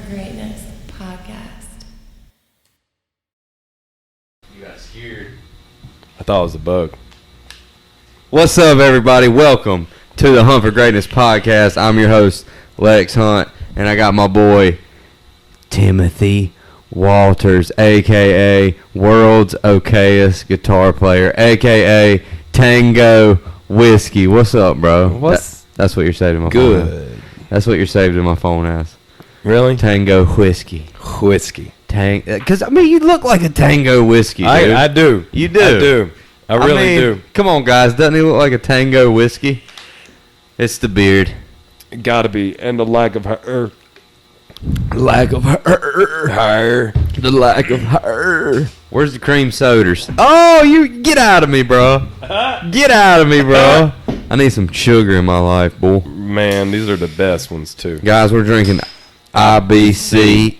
Greatness podcast. You got scared. I thought it was a bug. What's up, everybody? Welcome to the Hunt for Greatness podcast. I'm your host, Lex Hunt, and I got my boy, Timothy Walters, a.k.a. World's Okayest Guitar Player, a.k.a. Tango Whiskey. What's up, bro? That's what you're saving my phone as. Good. That's what you're saving my phone as. Really? Tango Whiskey. Whiskey. Because, I mean, you look like a Tango Whiskey, dude. I do. You do. I do. I really do. Come on, guys. Doesn't he look like a Tango Whiskey? It's the beard. Gotta be. And the lack of her. The lack of her. Where's the cream sodas? Oh, you get out of me, bro. Get out of me, bro. I need some sugar in my life, boy. Man, these are the best ones, too. Guys, we're drinking IBC.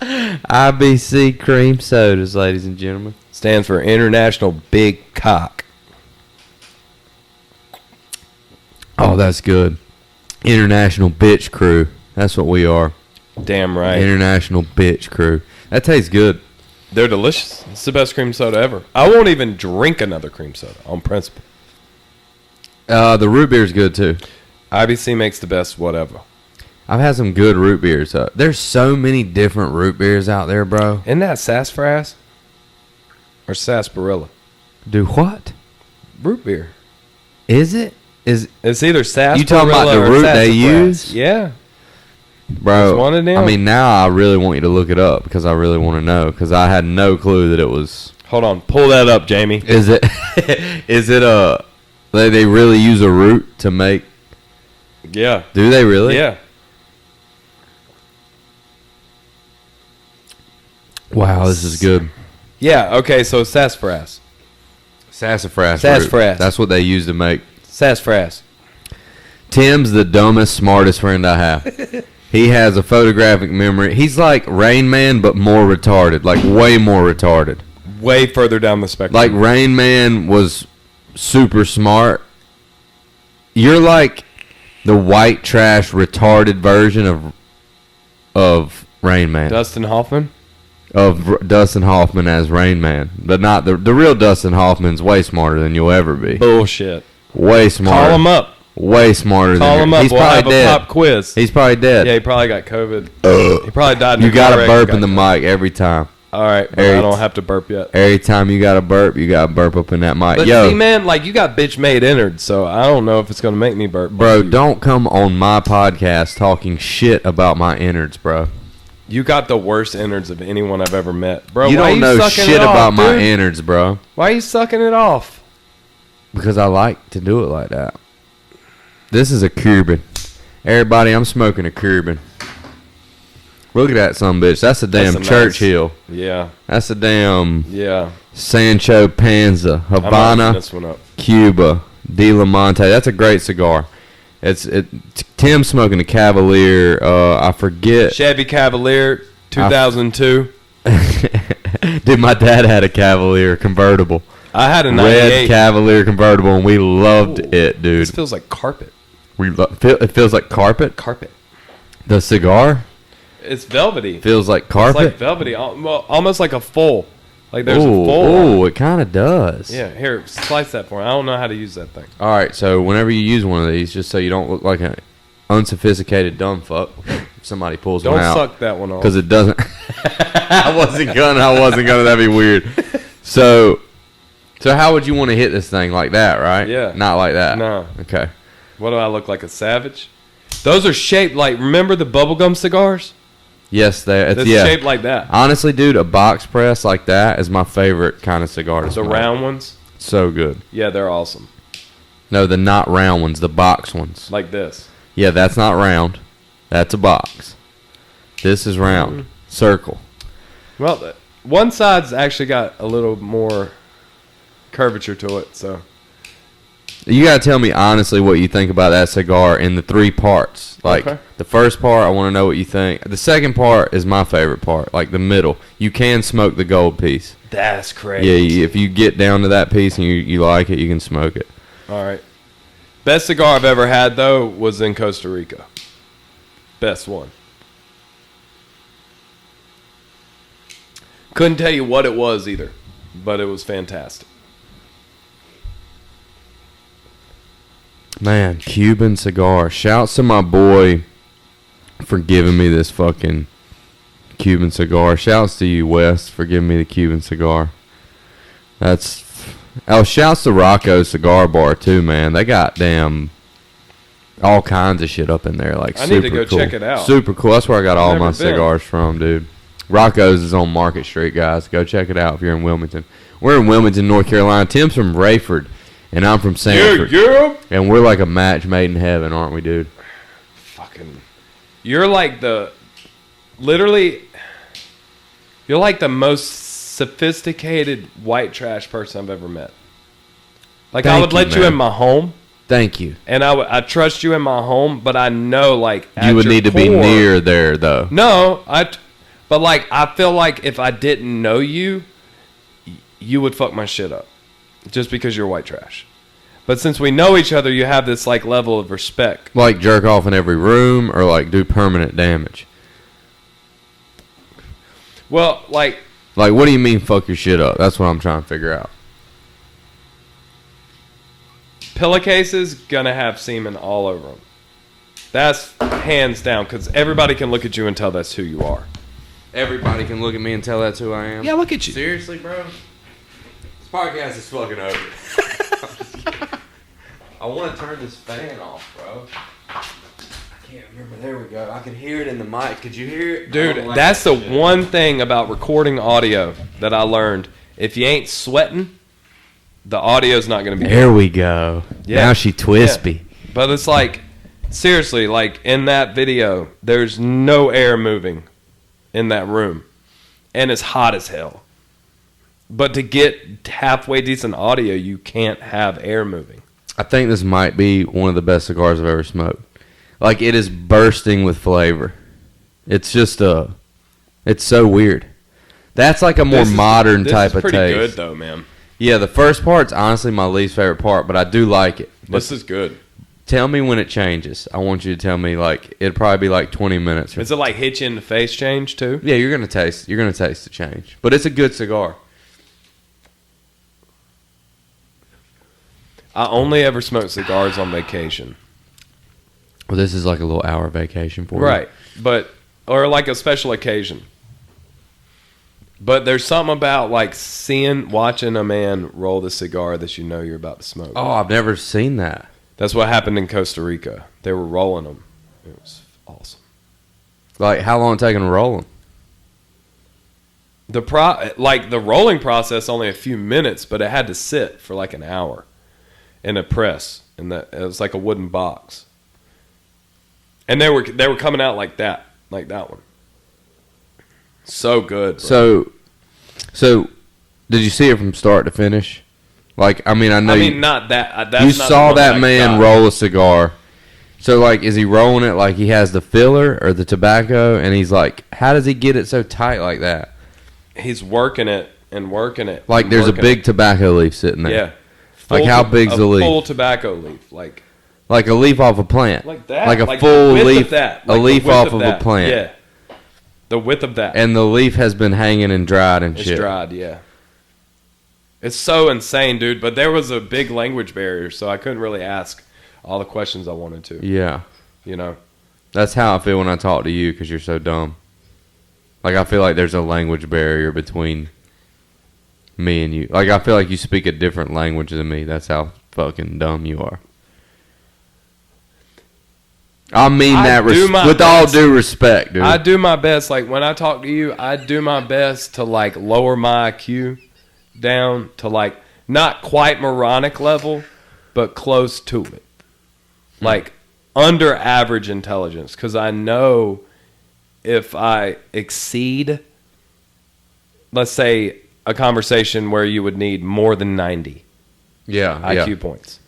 IBC cream sodas, ladies and gentlemen. Stands for International Big Cock. Oh, that's good. International Bitch Crew. That's what we are. Damn right. International Bitch Crew. That tastes good. They're delicious. It's the best cream soda ever. I won't even drink another cream soda on principle. The root beer is good, too. IBC makes the best whatever. I've had some good root beers. There's so many different root beers out there, bro. Isn't that sassafras? Or sarsaparilla? Do what? Root beer. Is it? It's either sarsaparilla You talking about the or root they sassafras. use? Yeah. Bro, It's one of them. I mean, now I really want you to look it up because I really want to know because I had no clue that it was. Hold on. Pull that up, Jamie. Is it? Is it they really use a root to make? Yeah. Do they really? Yeah. Wow, this is good. Yeah, okay, so sassafras. Sassafras. Sassafras. Root. That's what they use to make. Sassafras. Tim's the dumbest, smartest friend I have. He has a photographic memory. He's like Rain Man, but more retarded. Like, way more retarded. Way further down the spectrum. Like, Rain Man was super smart. You're like the white trash, retarded version of Rain Man. Dustin Hoffman? Of Dustin Hoffman as Rain Man. But not the real Dustin Hoffman's way smarter than you'll ever be. Bullshit. Way smarter. Call him up. Way smarter Call than him up. He's We'll probably have dead. a pop quiz. He's probably dead. Yeah, he probably got COVID. He probably died in You a got car to wreck. burp in the mic every time. All right, but Every I don't have to burp yet. Every time you got to burp, you got to burp up in that mic. But Yo, see, man, like, you got bitch-made innards, so I don't know if it's going to make me burp. bro, don't come on my podcast talking shit about my innards, bro. You got the worst innards of anyone I've ever met. Bro, You why don't you know sucking shit it off, about my dude? innards, bro. Why are you sucking it off? Because I like to do it like that. This is a Cuban. Everybody, I'm smoking a Cuban. Look at that sumbitch. That's a damn That's a Churchill. Nice, yeah. That's a damn Yeah. Sancho Panza. I'm opening Havana, this one up. Cuba, De La Monte. That's a great cigar. Tim's smoking a Cavalier. I forget. Chevy Cavalier, 2002. Dude, my dad had a Cavalier convertible. I had a Red 98. Cavalier convertible, and we loved Ooh, it, dude. This feels like carpet. It feels like carpet. Carpet. The cigar It's velvety. feels like carpet. It's like velvety, almost like a full. Like there's a full. Oh, it kind of does. Yeah, here, slice that for me. I don't know how to use that thing. All right, so whenever you use one of these, just so you don't look like an unsophisticated dumb fuck, somebody pulls Don't one out. suck that one off. Because it doesn't. I wasn't gonna. That'd be weird. So how would you want to hit this thing like that? Right? Yeah. Not like that. No. Okay. What do I look like, a savage? Those are shaped like, remember the bubblegum cigars? Yes, It's yeah. shaped like that. Honestly, dude, a box press like that is my favorite kind of cigar to The smoke. round ones? So good. Yeah, they're awesome. No, the not round ones, the box ones. Like this. Yeah, that's not round. That's a box. This is round. Circle. Well, one side's actually got a little more curvature to it, so. You gotta tell me honestly what you think about that cigar in the three parts. Like Okay. the first part, I want to know what you think. The second part is my favorite part. Like the middle, you can smoke the gold piece. That's crazy. Yeah, if you get down to that piece and you like it, you can smoke it. All right. Best cigar I've ever had, though, was in Costa Rica. Best one. Couldn't tell you what it was either, but it was fantastic. Man, Cuban cigar. Shouts to my boy for giving me this fucking Cuban cigar. Shouts to you, Wes, for giving me the Cuban cigar. Shouts to Rocco's Cigar Bar too, man. They got all kinds of shit up in there. Like, I need to go check it out. Super cool. That's where I got all my Never been. cigars from, dude. Rocco's is on Market Street, guys. Go check it out if you're in Wilmington. We're in Wilmington, North Carolina. Tim's from Rayford, and I'm from Sanford. Yeah. And we're like a match made in heaven, aren't we, dude? You're like you're like the most sophisticated white trash person I've ever met. Like, I would let you in my home. Thank you. And I trust you in my home, but I know, like, you would need to be near there, though. No, but like, I feel like if I didn't know you, you would fuck my shit up, just because you're white trash. But since we know each other, you have this like level of respect. Like jerk off in every room, or like do permanent damage. Well, like what do you mean fuck your shit up? That's what I'm trying to figure out. Pillowcases gonna have semen all over them. That's hands down, because everybody can look at you and tell that's who you are. Everybody can look at me and tell that's who I am? Yeah, look at you. Seriously, bro? This podcast is fucking over. I want to turn this fan off, bro. I can't remember. There we go. I can hear it in the mic. Could you hear it? Dude, that's the one thing about recording audio that I learned. If you ain't sweating, the audio's not going to be there good. We go. Yeah. Now she twispy. Yeah. But it's like, seriously, like in that video, there's no air moving in that room. And it's hot as hell. But to get halfway decent audio, you can't have air moving. I think this might be one of the best cigars I've ever smoked. Like, it is bursting with flavor. It's just it's so weird. That's like a more modern type of taste. This is pretty good, though, man. Yeah, the first part's honestly my least favorite part, but I do like it. This is good. Tell me when it changes. I want you to tell me, like, it'd probably be like 20 minutes. Is it like hit you in the face change, too? Yeah, you're gonna taste the change. But it's a good cigar. I only ever smoke cigars on vacation. Well, this is like a little hour vacation for you. Right. Or like a special occasion. But there's something about like watching a man roll the cigar that you know you're about to smoke. Oh, I've never seen that. That's what happened in Costa Rica. They were rolling them. It was awesome. Like, how long it taking to roll them? The rolling process only a few minutes, but it had to sit for like an hour in a press, and it was like a wooden box. And they were coming out like that one. So good, bro. So did you see it from start to finish? Like, I mean, not that. That's you not saw that man roll a cigar. So, like, is he rolling it like he has the filler or the tobacco? And he's like, how does he get it so tight like that? He's working it and working it. Like, there's a big tobacco leaf sitting there. Yeah. Like, how big's the leaf? A full tobacco leaf, like a leaf off a plant. Like that. Like a like full leaf. Of that. Like a leaf off of a plant. Yeah. The width of that. And the leaf has been hanging and dried and shit. It's dried, yeah. It's so insane, dude. But there was a big language barrier, so I couldn't really ask all the questions I wanted to. Yeah. You know? That's how I feel when I talk to you, because you're so dumb. Like, I feel like there's a language barrier between me and you. Like, I feel like you speak a different language than me. That's how fucking dumb you are. I mean that with all due respect, dude. I do my best. Like, when I talk to you, I do my best to, like, lower my IQ down to, like, not quite moronic level, but close to it. Like, under average intelligence. Because I know if I exceed, let's say, a conversation where you would need more than 90 IQ points.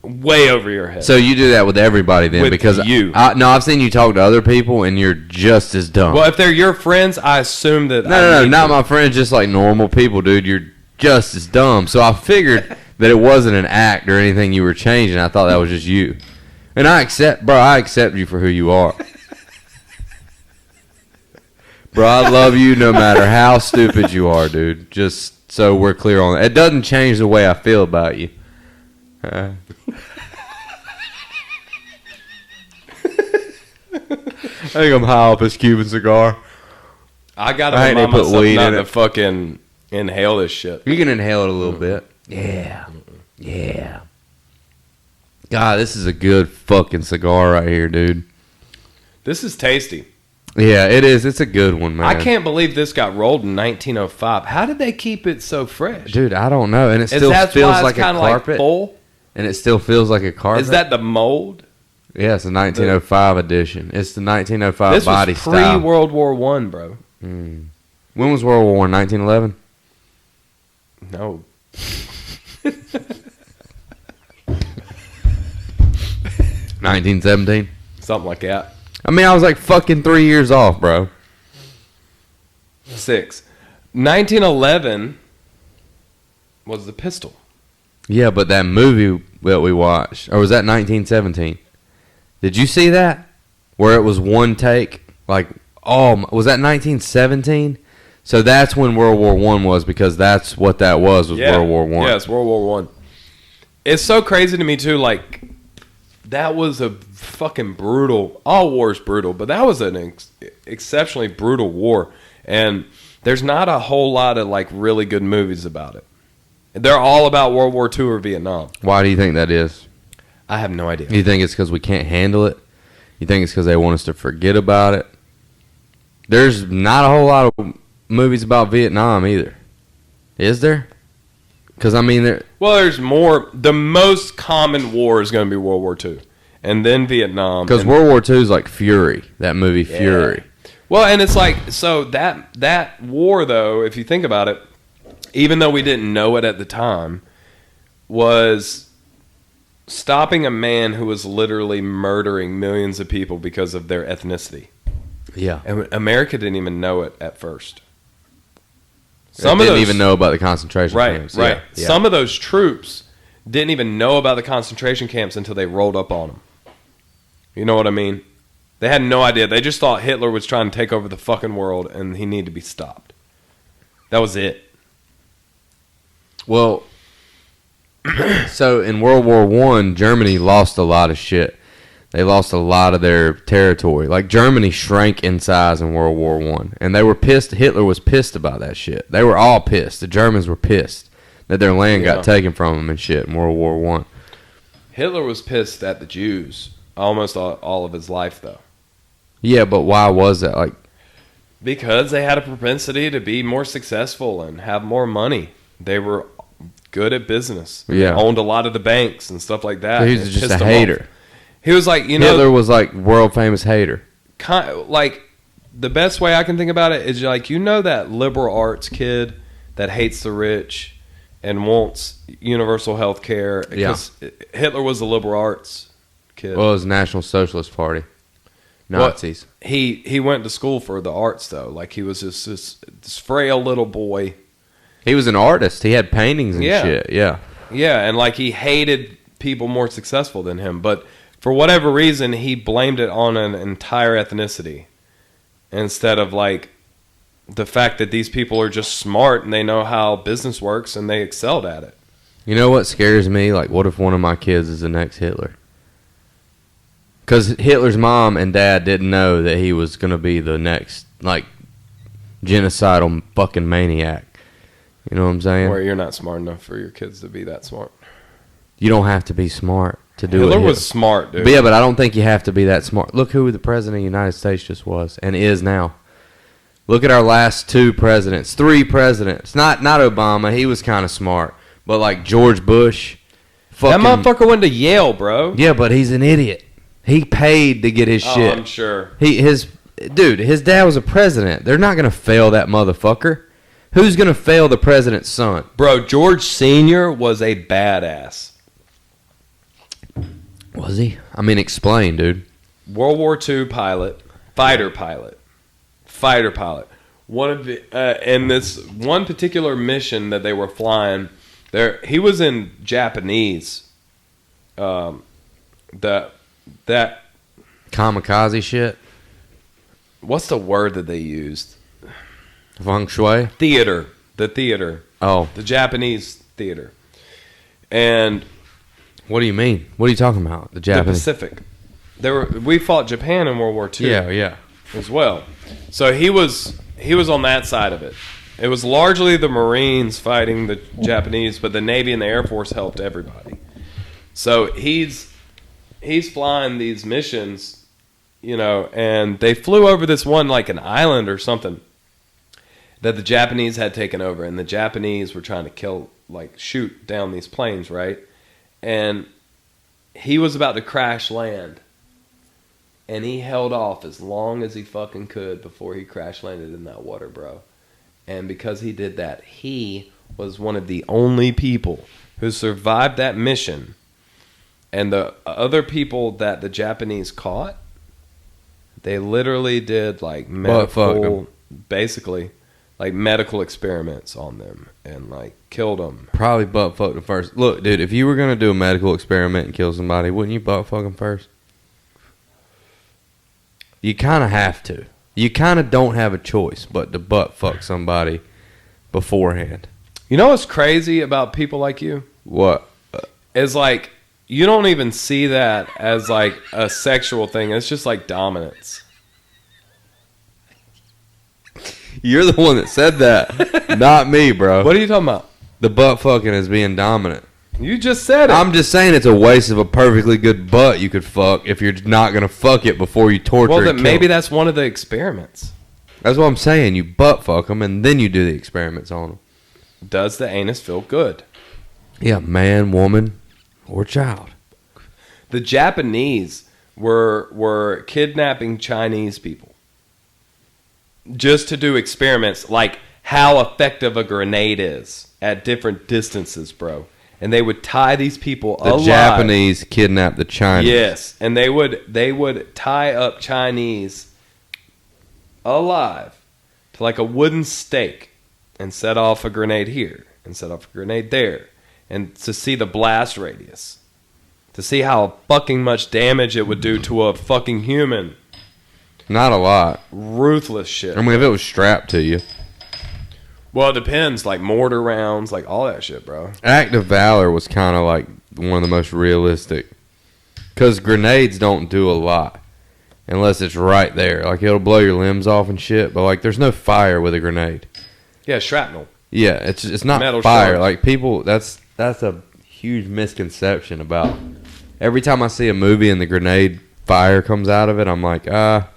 Way over your head. So you do that with everybody then? With because you. No, I've seen you talk to other people and you're just as dumb. Well, if they're your friends, I assume that... No, not my friends, just like normal people, dude. You're just as dumb. So I figured that it wasn't an act or anything you were changing. I thought that was just you. And I accept you for who you are. Bro, I love you no matter how stupid you are, dude. Just so we're clear on it. It doesn't change the way I feel about you. I think I'm high off this Cuban cigar. I gotta I ain't remind put myself weed not in to it. fucking inhale this shit. You can inhale it a little bit. Yeah. Yeah. God, this is a good fucking cigar right here, dude. This is tasty. Yeah, it is. It's a good one, man. I can't believe this got rolled in 1905. How did they keep it so fresh? Dude, I don't know. And it still That's feels why it's like a kinda carpet. full? And it still feels like a carpet. Is that the mold? Yeah, it's a 1905 edition. It's the 1905 This body was style. pre-World War One, bro. When was World War One? 1911? No. 1917? Something like that. I mean, I was like fucking 3 years off, bro. 6. 1911 was the pistol. Yeah, but that movie that we watched, or was that 1917? Did you see that? Where it was one take? Like, oh, was that 1917? So that's when World War One was, because that's what that was World War One. Yeah, it's World War One. It's so crazy to me too. Like, that was a fucking brutal. All war is brutal, but that was an exceptionally brutal war. And there's not a whole lot of like really good movies about it. They're all about World War II or Vietnam. Why do you think that is? I have no idea. You think it's because we can't handle it? You think it's because they want us to forget about it? There's not a whole lot of movies about Vietnam either. Is there? Because, I mean, Well, there's more. The most common war is going to be World War II. And then Vietnam. because World War II is like Fury, that movie Fury. Well, and it's like, so that war, though, if you think about it, even though we didn't know it at the time, was stopping a man who was literally murdering millions of people because of their ethnicity. Yeah. And America didn't even know it at first. Some didn't even know about the concentration camps. Right. Yeah. Some of those troops didn't even know about the concentration camps until they rolled up on them. You know what I mean? They had no idea. They just thought Hitler was trying to take over the fucking world and he needed to be stopped. That was it. Well, so in World War One, Germany lost a lot of shit. They lost a lot of their territory. Like, Germany shrank in size in World War One, and they were pissed. Hitler was pissed about that shit. They were all pissed. The Germans were pissed that their land got taken from them and shit in World War One. Hitler was pissed at the Jews almost all of his life, though. Yeah, but why was that? Like, because they had a propensity to be more successful and have more money. They were good at business. Yeah. They owned a lot of the banks and stuff like that. he was just a hater. He was like, Hitler was like world famous hater. Like, the best way I can think about it is like, that liberal arts kid that hates the rich and wants universal health care. Because Hitler was a liberal arts kid. Well, it was National Socialist Party. Nazis. Well, he went to school for the arts, though. Like, he was just this frail little boy. He was an artist. He had paintings and shit. Yeah. Yeah, and like, he hated people more successful than him. But for whatever reason, he blamed it on an entire ethnicity instead of like the fact that these people are just smart and they know how business works and they excelled at it. You know what scares me? Like, what if one of my kids is the next Hitler? Because Hitler's mom and dad didn't know that he was going to be the next, like, genocidal fucking maniac. You know what I'm saying? Where you're not smart enough for your kids to be that smart. You don't have to be smart to do it. Hitler was smart, dude. But yeah, but I don't think you have to be that smart. Look who the president of the United States just was and is now. Look at our last 2 presidents, 3 presidents. Not Obama. He was kind of smart. But like George Bush. That motherfucker went to Yale, bro. Yeah, but he's an idiot. He paid to get his shit. I'm sure. His dad was a president. They're not going to fail that motherfucker. Who's going to fail the president's son? Bro, George Sr. was a badass. Was he? I mean, explain, dude. World War II pilot, fighter pilot. One of the in this one particular mission that they were flying, he was in Japanese. That Kamikaze shit. what's the word that they used? Feng Shui? Theater. The theater. Oh. The Japanese theater. And What do you mean? What are you talking about? The the Japanese? Pacific. We fought Japan in World War II. Yeah. As well. So he was on that side of it. It was largely the Marines fighting the Japanese, but the Navy and the Air Force helped everybody. So he's flying these missions, and they flew over this one, like an island or something, that the Japanese had taken over, and the Japanese were trying to shoot down these planes, right? And he was about to crash land, and he held off as long as he fucking could before he crash landed in that water, bro. And because he did that, he was one of the only people who survived that mission. And the other people that the Japanese caught, they literally did medical experiments on them and killed them. Probably butt fuck them first. Look, dude, if you were going to do a medical experiment and kill somebody, wouldn't you butt fuck them first? You kind of have to. You kind of don't have a choice but to butt fuck somebody beforehand. You know what's crazy about people like you? What? Is you don't even see that as a sexual thing. It's just dominance. You're the one that said that, not me, bro. What are you talking about? The butt fucking is being dominant. You just said it. I'm just saying it's a waste of a perfectly good butt you could fuck if you're not going to fuck it before you torture well, and then kill maybe it. that's one of the experiments. That's what I'm saying. You butt fuck them and then you do the experiments on them. Does the anus feel good? Yeah, man, woman, or child. The Japanese were kidnapping Chinese people just to do experiments like how effective a grenade is at different distances, bro. And they would tie these people alive. The Japanese kidnapped the Chinese. Yes, and they would tie up Chinese alive to a wooden stake and set off a grenade here and set off a grenade there, and to see the blast radius, to see how fucking much damage it would do to a fucking human. Not a lot. Ruthless shit. I mean, if it was strapped to you. Well, it depends. Mortar rounds, all that shit, bro. Act of Valor was kind of one of the most realistic. Because grenades don't do a lot. Unless it's right there. It'll blow your limbs off and shit. But, there's no fire with a grenade. Yeah, shrapnel. Yeah, it's not Metal fire. shards. People, that's a huge misconception about. Every time I see a movie and the grenade fire comes out of it, I'm like,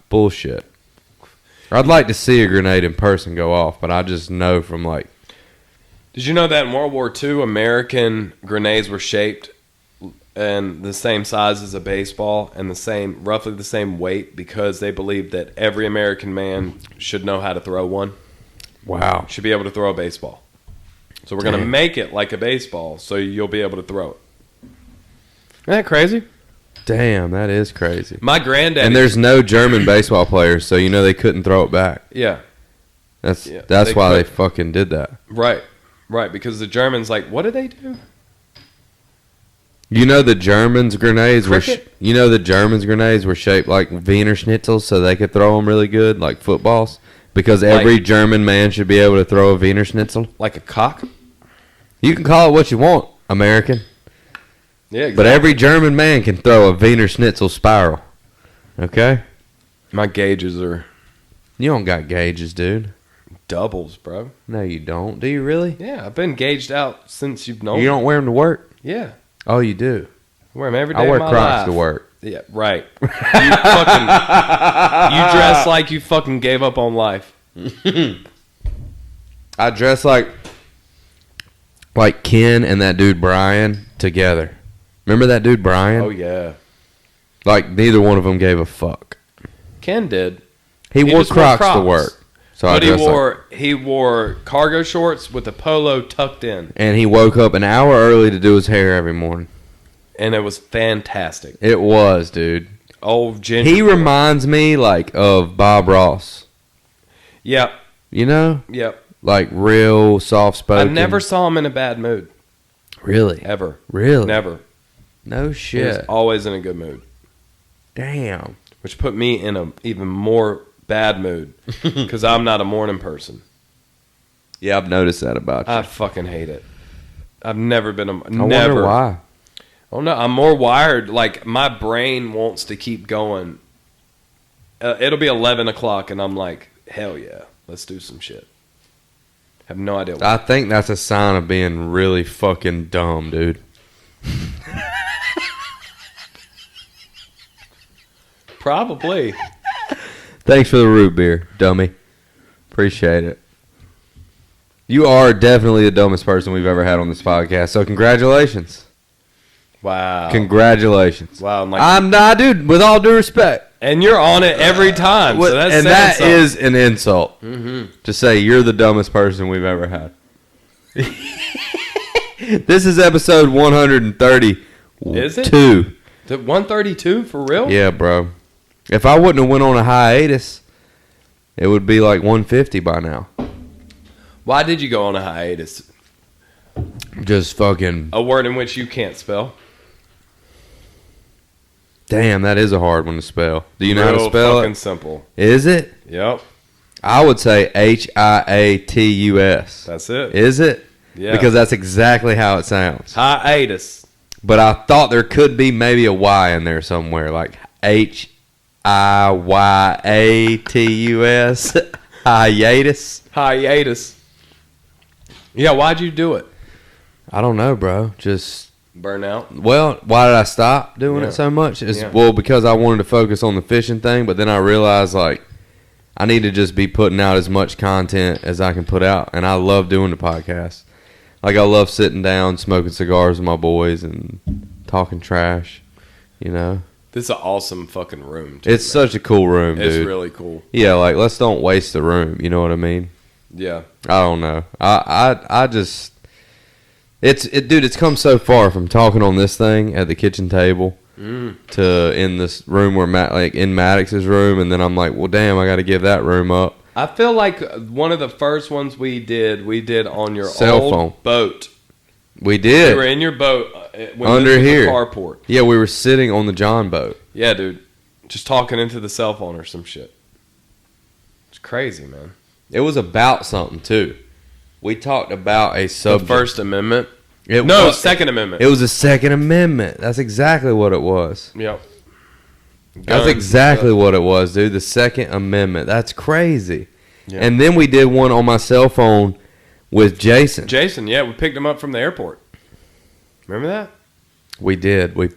bullshit. I'd like to see a grenade in person go off, but I just know from Did you know that in World War II, American grenades were shaped and the same size as a baseball and roughly the same weight because they believed that every American man should know how to throw one. Wow. Should be able to throw a baseball. So we're going to make it like a baseball so you'll be able to throw it. Isn't that crazy? Damn, that is crazy. My granddad. And there's no German baseball players, so they couldn't throw it back. Yeah. That's why they fucking did that. Right, because the Germans what did they do? The Germans' grenades Cricket? the Germans' grenades were shaped like Wiener Schnitzels, so they could throw them really good, like footballs. Because every German man should be able to throw a Wiener Schnitzel. Like a cock? You can call it what you want, American. Yeah, exactly. But every German man can throw a Wiener Schnitzel spiral. Okay? My gauges are You don't got gauges, dude. doubles, bro. No, you don't. Do you really? Yeah, I've been gauged out since you've known You me. don't wear them to work? Yeah. Oh, you do? I wear them every day I wear of my Crocs life. to work. Yeah, right. You dress like you fucking gave up on life. I dress like Ken and that dude Brian together. Remember that dude Brian? Oh, yeah. Neither one of them gave a fuck. Ken did. He wore just wore Crocs to Crocs. work. So But I he wore cargo shorts with a polo tucked in. And he woke up an hour early to do his hair every morning. And it was fantastic. It was, dude. Old ginger. He reminds me of Bob Ross. Yep. Yep. Real soft spoken. I never saw him in a bad mood. Really? Ever. Really? Never. No He was shit. always in a good mood. Damn. Which put me in a even more bad mood because I'm not a morning person. Yeah, I've noticed that about you. I fucking hate it. I've never been a... I wonder why. Oh, no. I'm more wired. Like, my brain wants to keep going. It'll be 11 o'clock, and I'm like, hell yeah. Let's do some shit. Have no idea why. I think that's a sign of being really fucking dumb, dude. Probably. Thanks for the root beer, dummy. Appreciate it. You are definitely the dumbest person we've ever had on this podcast, so congratulations. Wow. Congratulations. Wow. I'm not, dude, with all due respect. And you're on it every time. So that's and that something. is an insult. To say you're the dumbest person we've ever had. This is episode 132. Is it? Is it 132 for real? Yeah, bro. If I wouldn't have went on a hiatus, it would be like 150 by now. Why did you go on a hiatus? Just fucking... A word in which you can't spell. Damn, that is a hard one to spell. Do you know how to spell fucking it? Simple. Is it? Yep. I would say Hiatus. That's it. Is it? Yeah. Because that's exactly how it sounds. Hiatus. But I thought there could be maybe a Y in there somewhere, like Hiyatus. Hiatus. Hiatus. Yeah, why'd you do it? I don't know, bro. Just... Burnout. Well, why did I stop doing it so much? Well, because I wanted to focus on the fishing thing, but then I realized, like, I need to just be putting out as much content as I can put out, and I love doing the podcast. Like, I love sitting down, smoking cigars with my boys, and talking trash, you know? This is an awesome fucking room, too, It's such a cool room, dude. It's really cool. Yeah, like, let's don't waste the room, you know what I mean? Yeah. I don't know. I just... Dude, it's come so far from talking on this thing at the kitchen table to in this room where in Maddox's room, and then I'm like, well, damn, I got to give that room up. I feel like one of the first ones we did on your Cell old phone boat. We did. We were in your boat when Under this was here. a carport. Yeah, we were sitting on the John boat. Yeah, dude, just talking into the cell phone or some shit. It's crazy, man. It was about something too. We talked about a subject. The First Amendment. Second Amendment. It was the Second Amendment. That's exactly what it was. Yep. That's exactly what it was, dude. The Second Amendment. That's crazy. Yeah. And then we did one on my cell phone with Jason. Yeah, we picked him up from the airport. Remember that? We did. We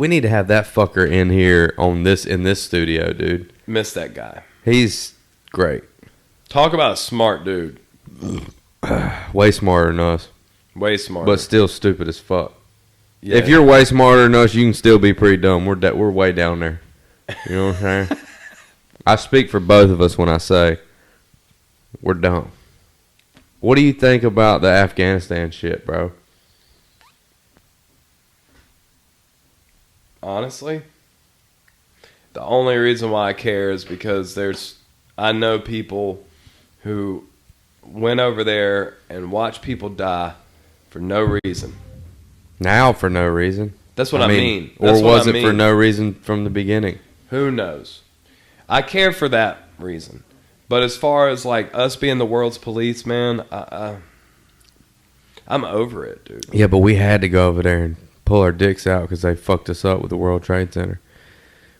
need to have that fucker in here in this studio, dude. Miss that guy. He's great. Talk about a smart dude. Way smarter than us. Way smarter. But still stupid as fuck. Yeah. If you're way smarter than us, you can still be pretty dumb. We're way down there. You know what I'm saying? I speak for both of us when I say we're dumb. What do you think about the Afghanistan shit, bro? Honestly, the only reason why I care is because I know people who went over there and watched people die for no reason. Now for no reason. That's what I mean. Or was it for no reason from the beginning? Who knows? I care for that reason. But as far as like us being the world's police, man, I'm over it, dude. Yeah, but we had to go over there and pull our dicks out because they fucked us up with the World Trade Center.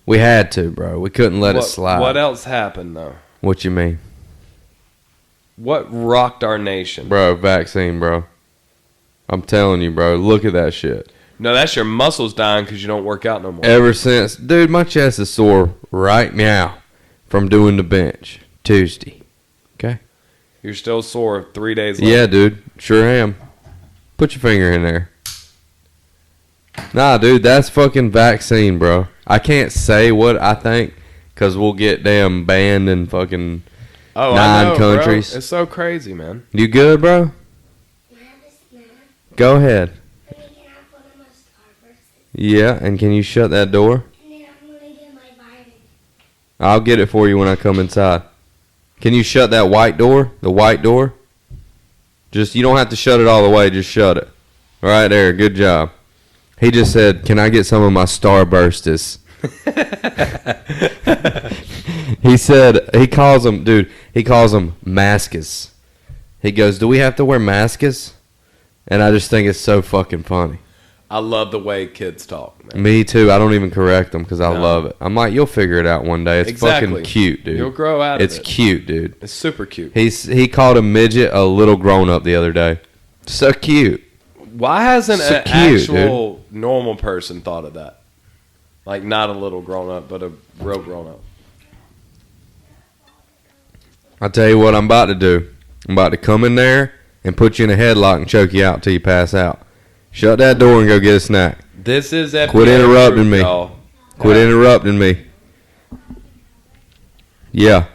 We had to, bro. We couldn't let it slide. What else happened, though? What you mean? What rocked our nation? Bro, vaccine, bro. I'm telling you, bro. Look at that shit. No, that's your muscles dying because you don't work out no more. Ever since. Dude, my chest is sore right now from doing the bench Tuesday. Okay? You're still sore 3 days later. Yeah, dude. Sure am. Put your finger in there. Nah, dude, that's fucking vaccine, bro. I can't say what I think because we'll get damn banned in fucking 9 countries. Bro. It's so crazy, man. You good, bro? Go ahead. Yeah, and can you shut that door? I'll get it for you when I come inside. Can you shut that white door? The white door? Just, you don't have to shut it all the way. Just shut it. Right there. Good job. He just said, can I get some of my Starbursters? He said, he calls them maskas. He goes, "Do we have to wear masks?" And I just think it's so fucking funny. I love the way kids talk, man. Me too. I don't even correct them because I No. love it. I'm like, you'll figure it out one day. It's fucking cute, dude. You'll grow out of it. It's cute, dude. It's super cute. He called a midget a little grown up the other day. So cute. Why hasn't So an cute, actual normal person thought of that? Like, not a little grown up, but a real grown up. I'll tell you what I'm about to do. I'm about to come in there and put you in a headlock and choke you out till you pass out. Shut that door and go get a snack. This is FDA Quit interrupting approved, me. y'all. Quit interrupting me. Yeah.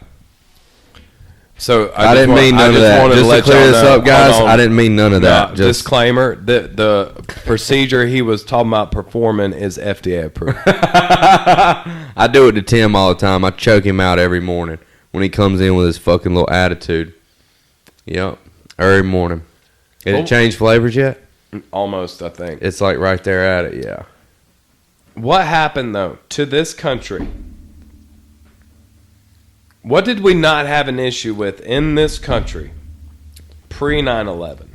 So I didn't mean none of that. Just to clear this up, guys, I didn't mean none of that. No, Just disclaimer, the procedure he was talking about performing is FDA approved. I do it to Tim all the time. I choke him out every morning when he comes in with his fucking little attitude. Yep. Every morning. Did it change flavors yet? Almost, I think. It's like right there at it, yeah. What happened, though, to this country? What did we not have an issue with in this country pre 9/11?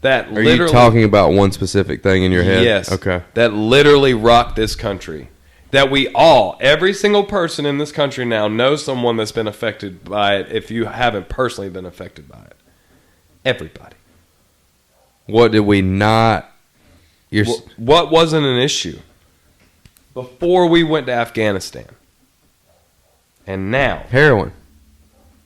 That Are you talking about one specific thing in your head? Yes. Okay. That literally rocked this country. That we all, every single person in this country now knows someone that's been affected by it if you haven't personally been affected by it. Everybody. What did we not... What wasn't an issue before we went to Afghanistan? And now. Heroin.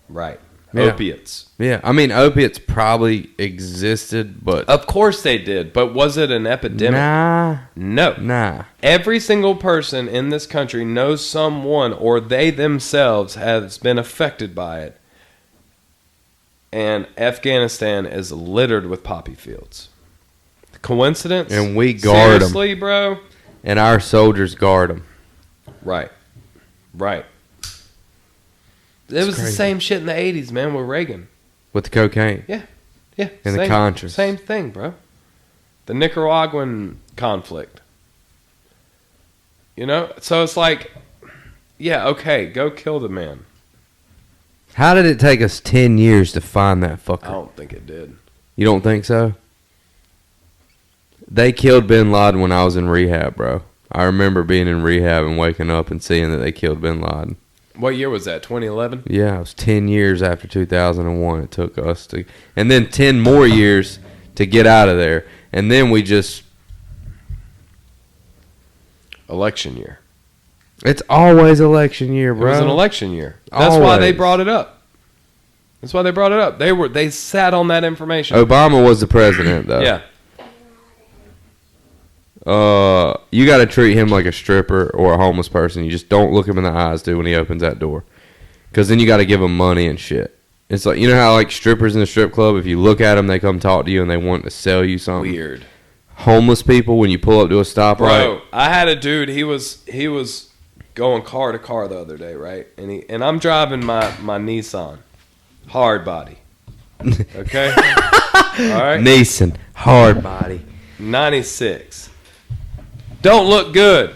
Right. Yeah. Opiates. Yeah. I mean, opiates probably existed, but... Of course they did, but was it an epidemic? No. Nah. Every single person in this country knows someone or they themselves has been affected by it. And Afghanistan is littered with poppy fields. Coincidence? And we guard them. Seriously, bro? And our soldiers guard them. Right. Right. It was the crazy. same shit in the 80s, man, with Reagan. With the cocaine. Yeah. Yeah. And the Contras. Same thing, bro. The Nicaraguan conflict. You know? So it's like, yeah, okay, go kill the man. How did it take us 10 years to find that fucker? I don't think it did. You don't think so? They killed Bin Laden when I was in rehab, bro. I remember being in rehab and waking up and seeing that they killed Bin Laden. What year was that? 2011? Yeah, it was 10 years after 2001 it took us to... And then 10 more years to get out of there. And then we just... Election year. It's always election year, bro. It was an election year. That's why they brought it up. That's why they brought it up. They sat on that information. Obama was the president, though. Yeah. You got to treat him like a stripper or a homeless person. You just don't look him in the eyes, dude, when he opens that door. Because then you got to give him money and shit. It's like, you know how like strippers in the strip club, if you look at them, they come talk to you and they want to sell you something? Weird. Homeless people, when you pull up to a stoplight. Bro, I had a dude, he was going car to car the other day, right? And I'm driving my Nissan. Hard body. Okay? All right? Nissan. Hard body. 96. Don't look good.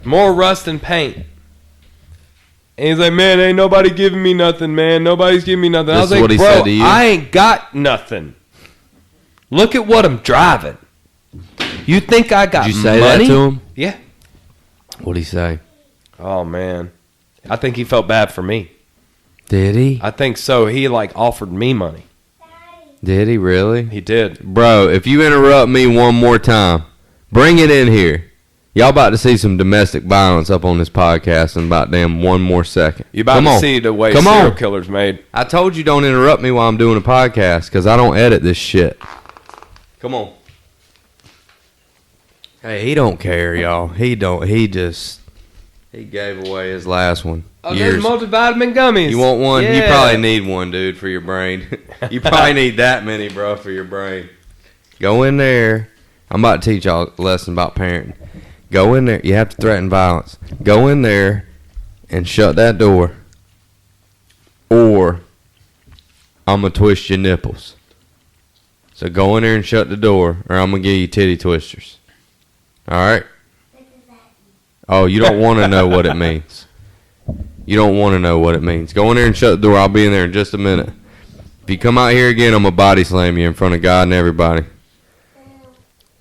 More rust and paint. And he's like, man, ain't nobody giving me nothing, man. Nobody's giving me nothing. I was This is like, what he bro, said to you? I ain't got nothing. Look at what I'm driving. You think I got Did you say money? that to him? Yeah. What'd he say? Oh, man. I think he felt bad for me. Did he? I think so. He, like, offered me money. Did he really? He did. Bro, if you interrupt me one more time, bring it in here. Y'all about to see some domestic violence up on this podcast in about damn one more second. You about to see the way serial killers made. I told you don't interrupt me while I'm doing a podcast because I don't edit this shit. Come on. Hey, he don't care, y'all. He gave away his last one. Oh, there's multivitamin gummies. You want one? Yeah. You probably need one, dude, for your brain. You probably need that many, bro, for your brain. Go in there. I'm about to teach y'all a lesson about parenting. Go in there. You have to threaten violence. Go in there and shut that door. Or I'm going to twist your nipples. So go in there and shut the door, or I'm going to give you titty twisters. All right? Oh, you don't want to know what it means. You don't want to know what it means. Go in there and shut the door. I'll be in there in just a minute. If you come out here again, I'm going to body slam you in front of God and everybody.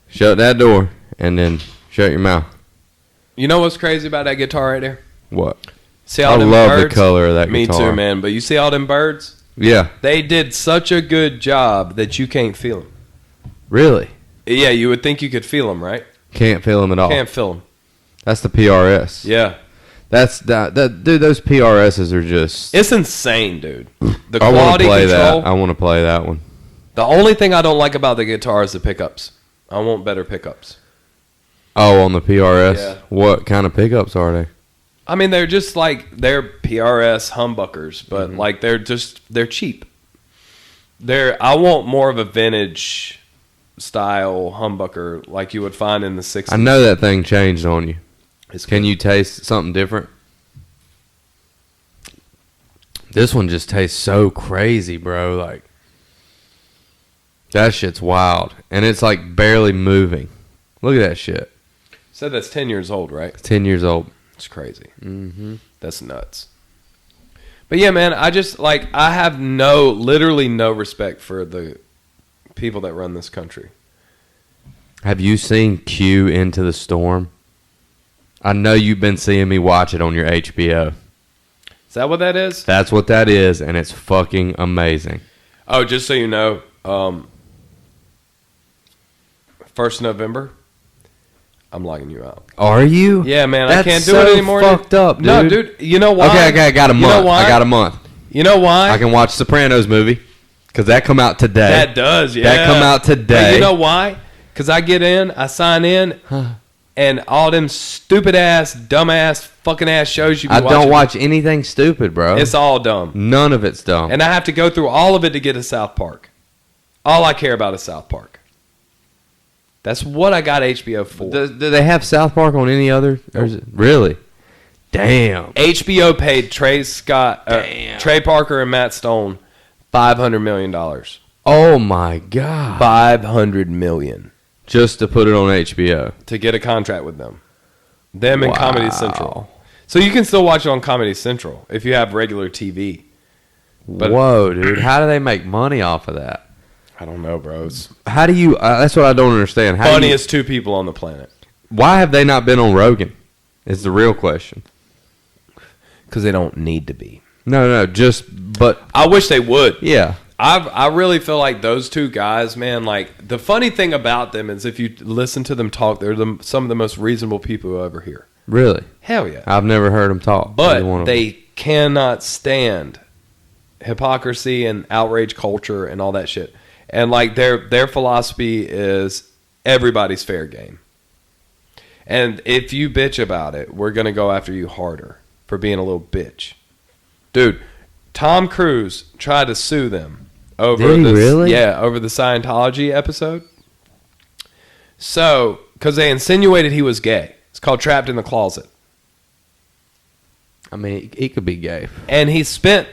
Shut that door and then shut your mouth. You know what's crazy about that guitar right there? What? See all I them love birds? the color of that Me guitar. too, man. But you see all them birds? Yeah. They did such a good job that you can't feel them. Really? Yeah, you would think you could feel them, right? Can't feel them at all. Can't feel them. That's the PRS. Yeah. That's that. Dude, those PRSs are just. It's insane, dude. The I want quality to play control. that. I want to play that one. The only thing I don't like about the guitar is the pickups. I want better pickups. Oh, on the PRS? Yeah. What kind of pickups are they? I mean, they're just like, they're PRS humbuckers, but like they're cheap. I want more of a vintage style humbucker like you would find in the 60s. I know that thing changed on you. It's Can you taste something different? This one just tastes so crazy, bro. Like, that shit's wild. And it's like barely moving. Look at that shit. Said that's 10 years old, right? It's 10 years old. It's crazy. Mm-hmm. That's nuts. But yeah, man, I have literally no respect for the people that run this country. Have you seen Q Into the Storm? I know you've been seeing me watch it on your HBO. Is that what that is? That's what that is, and it's fucking amazing. Oh, just so you know, 1st November, I'm logging you out. Are you? Yeah, man, That's I can't do so it anymore. fucked up, dude. No, dude, you know why? Okay, I got a month. You know why? I got a month. You know why? I can watch Sopranos movie because that come out today. That does, yeah. That come out today. But you know why? Because I get in, I sign in, and all them stupid ass, dumb ass, fucking ass shows you be I watching. don't watch anything stupid, bro. It's all dumb. None of it's dumb. And I have to go through all of it to get to South Park. All I care about is South Park. That's what I got HBO for. Do they have South Park on any other? Or is it, really? Damn. HBO paid Trey Parker and Matt Stone $500 million. Oh my god. $500 million Just to put it on HBO. to get a contract with them. Them and Wow. Comedy Central. So you can still watch it on Comedy Central if you have regular TV. But- Whoa, dude. How do they make money off of that? I don't know, bro. It's How do you... that's what I don't understand. How do you- funniest two people on the planet. why have they not been on Rogan? Is the real question. Because they don't need to be. No, but... I wish they would. Yeah. I really feel like those two guys, man, like, the funny thing about them is if you listen to them talk, they're some of the most reasonable people you'll ever hear. Really? Hell yeah. I've never heard them talk. Either one But of they cannot stand hypocrisy and outrage culture and all that shit. And, like, their philosophy is everybody's fair game. And if you bitch about it, we're going to go after you harder for being a little bitch. Dude, Tom Cruise tried to sue them over Did he this. really? Yeah, over the Scientology episode. So, because they insinuated he was gay. It's called Trapped in the Closet. I mean, he could be gay. And he spent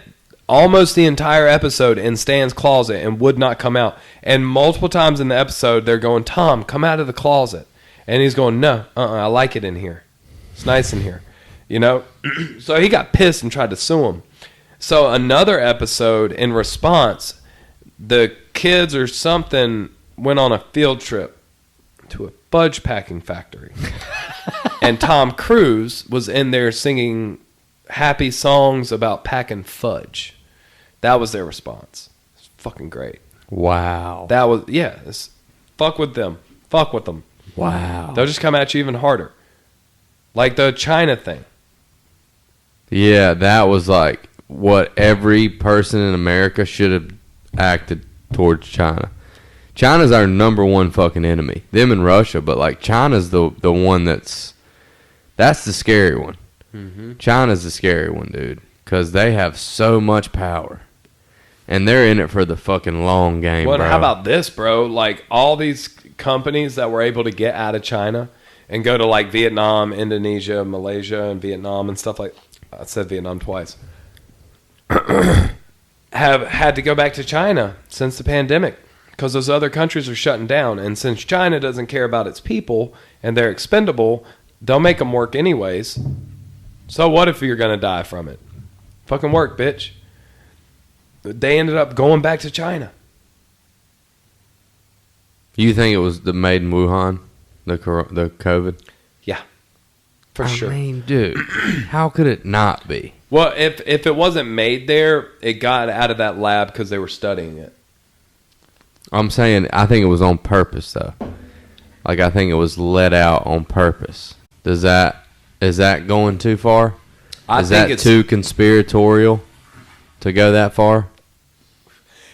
almost the entire episode in Stan's closet and would not come out. And multiple times in the episode, they're going, Tom, come out of the closet. And he's going, no, I like it in here. It's nice in here. You know? So he got pissed and tried to sue him. So another episode, in response, the kids or something went on a field trip to a fudge packing factory. And Tom Cruise was in there singing happy songs about packing fudge. That was their response. It's fucking great. Wow. That was, yeah, fuck with them. Fuck with them. Wow. They'll just come at you even harder. Like the China thing. Yeah, that was like what every person in America should have acted towards China. China's our number one fucking enemy. Them and Russia, but like China's the one that's the scary one. Mm-hmm. China's the scary one, dude, because they have so much power. And they're in it for the fucking long game, Well, bro. how about this, bro? Like all these companies that were able to get out of China and go to like Vietnam, Indonesia, Malaysia, and Vietnam and stuff like I said Vietnam twice. Have had to go back to China since the pandemic because those other countries are shutting down. And since China doesn't care about its people and they're expendable, they'll make them work anyways. So what if you're going to die from it? Fucking work, bitch. they ended up going back to China. You think it was the made in Wuhan, the COVID? Yeah, for sure. I mean, dude, how could it not be? Well, if it wasn't made there, it got out of that lab because they were studying it. I'm saying I think it was on purpose, though. Like, I think it was let out on purpose. Is that going too far? Is that too conspiratorial to go that far?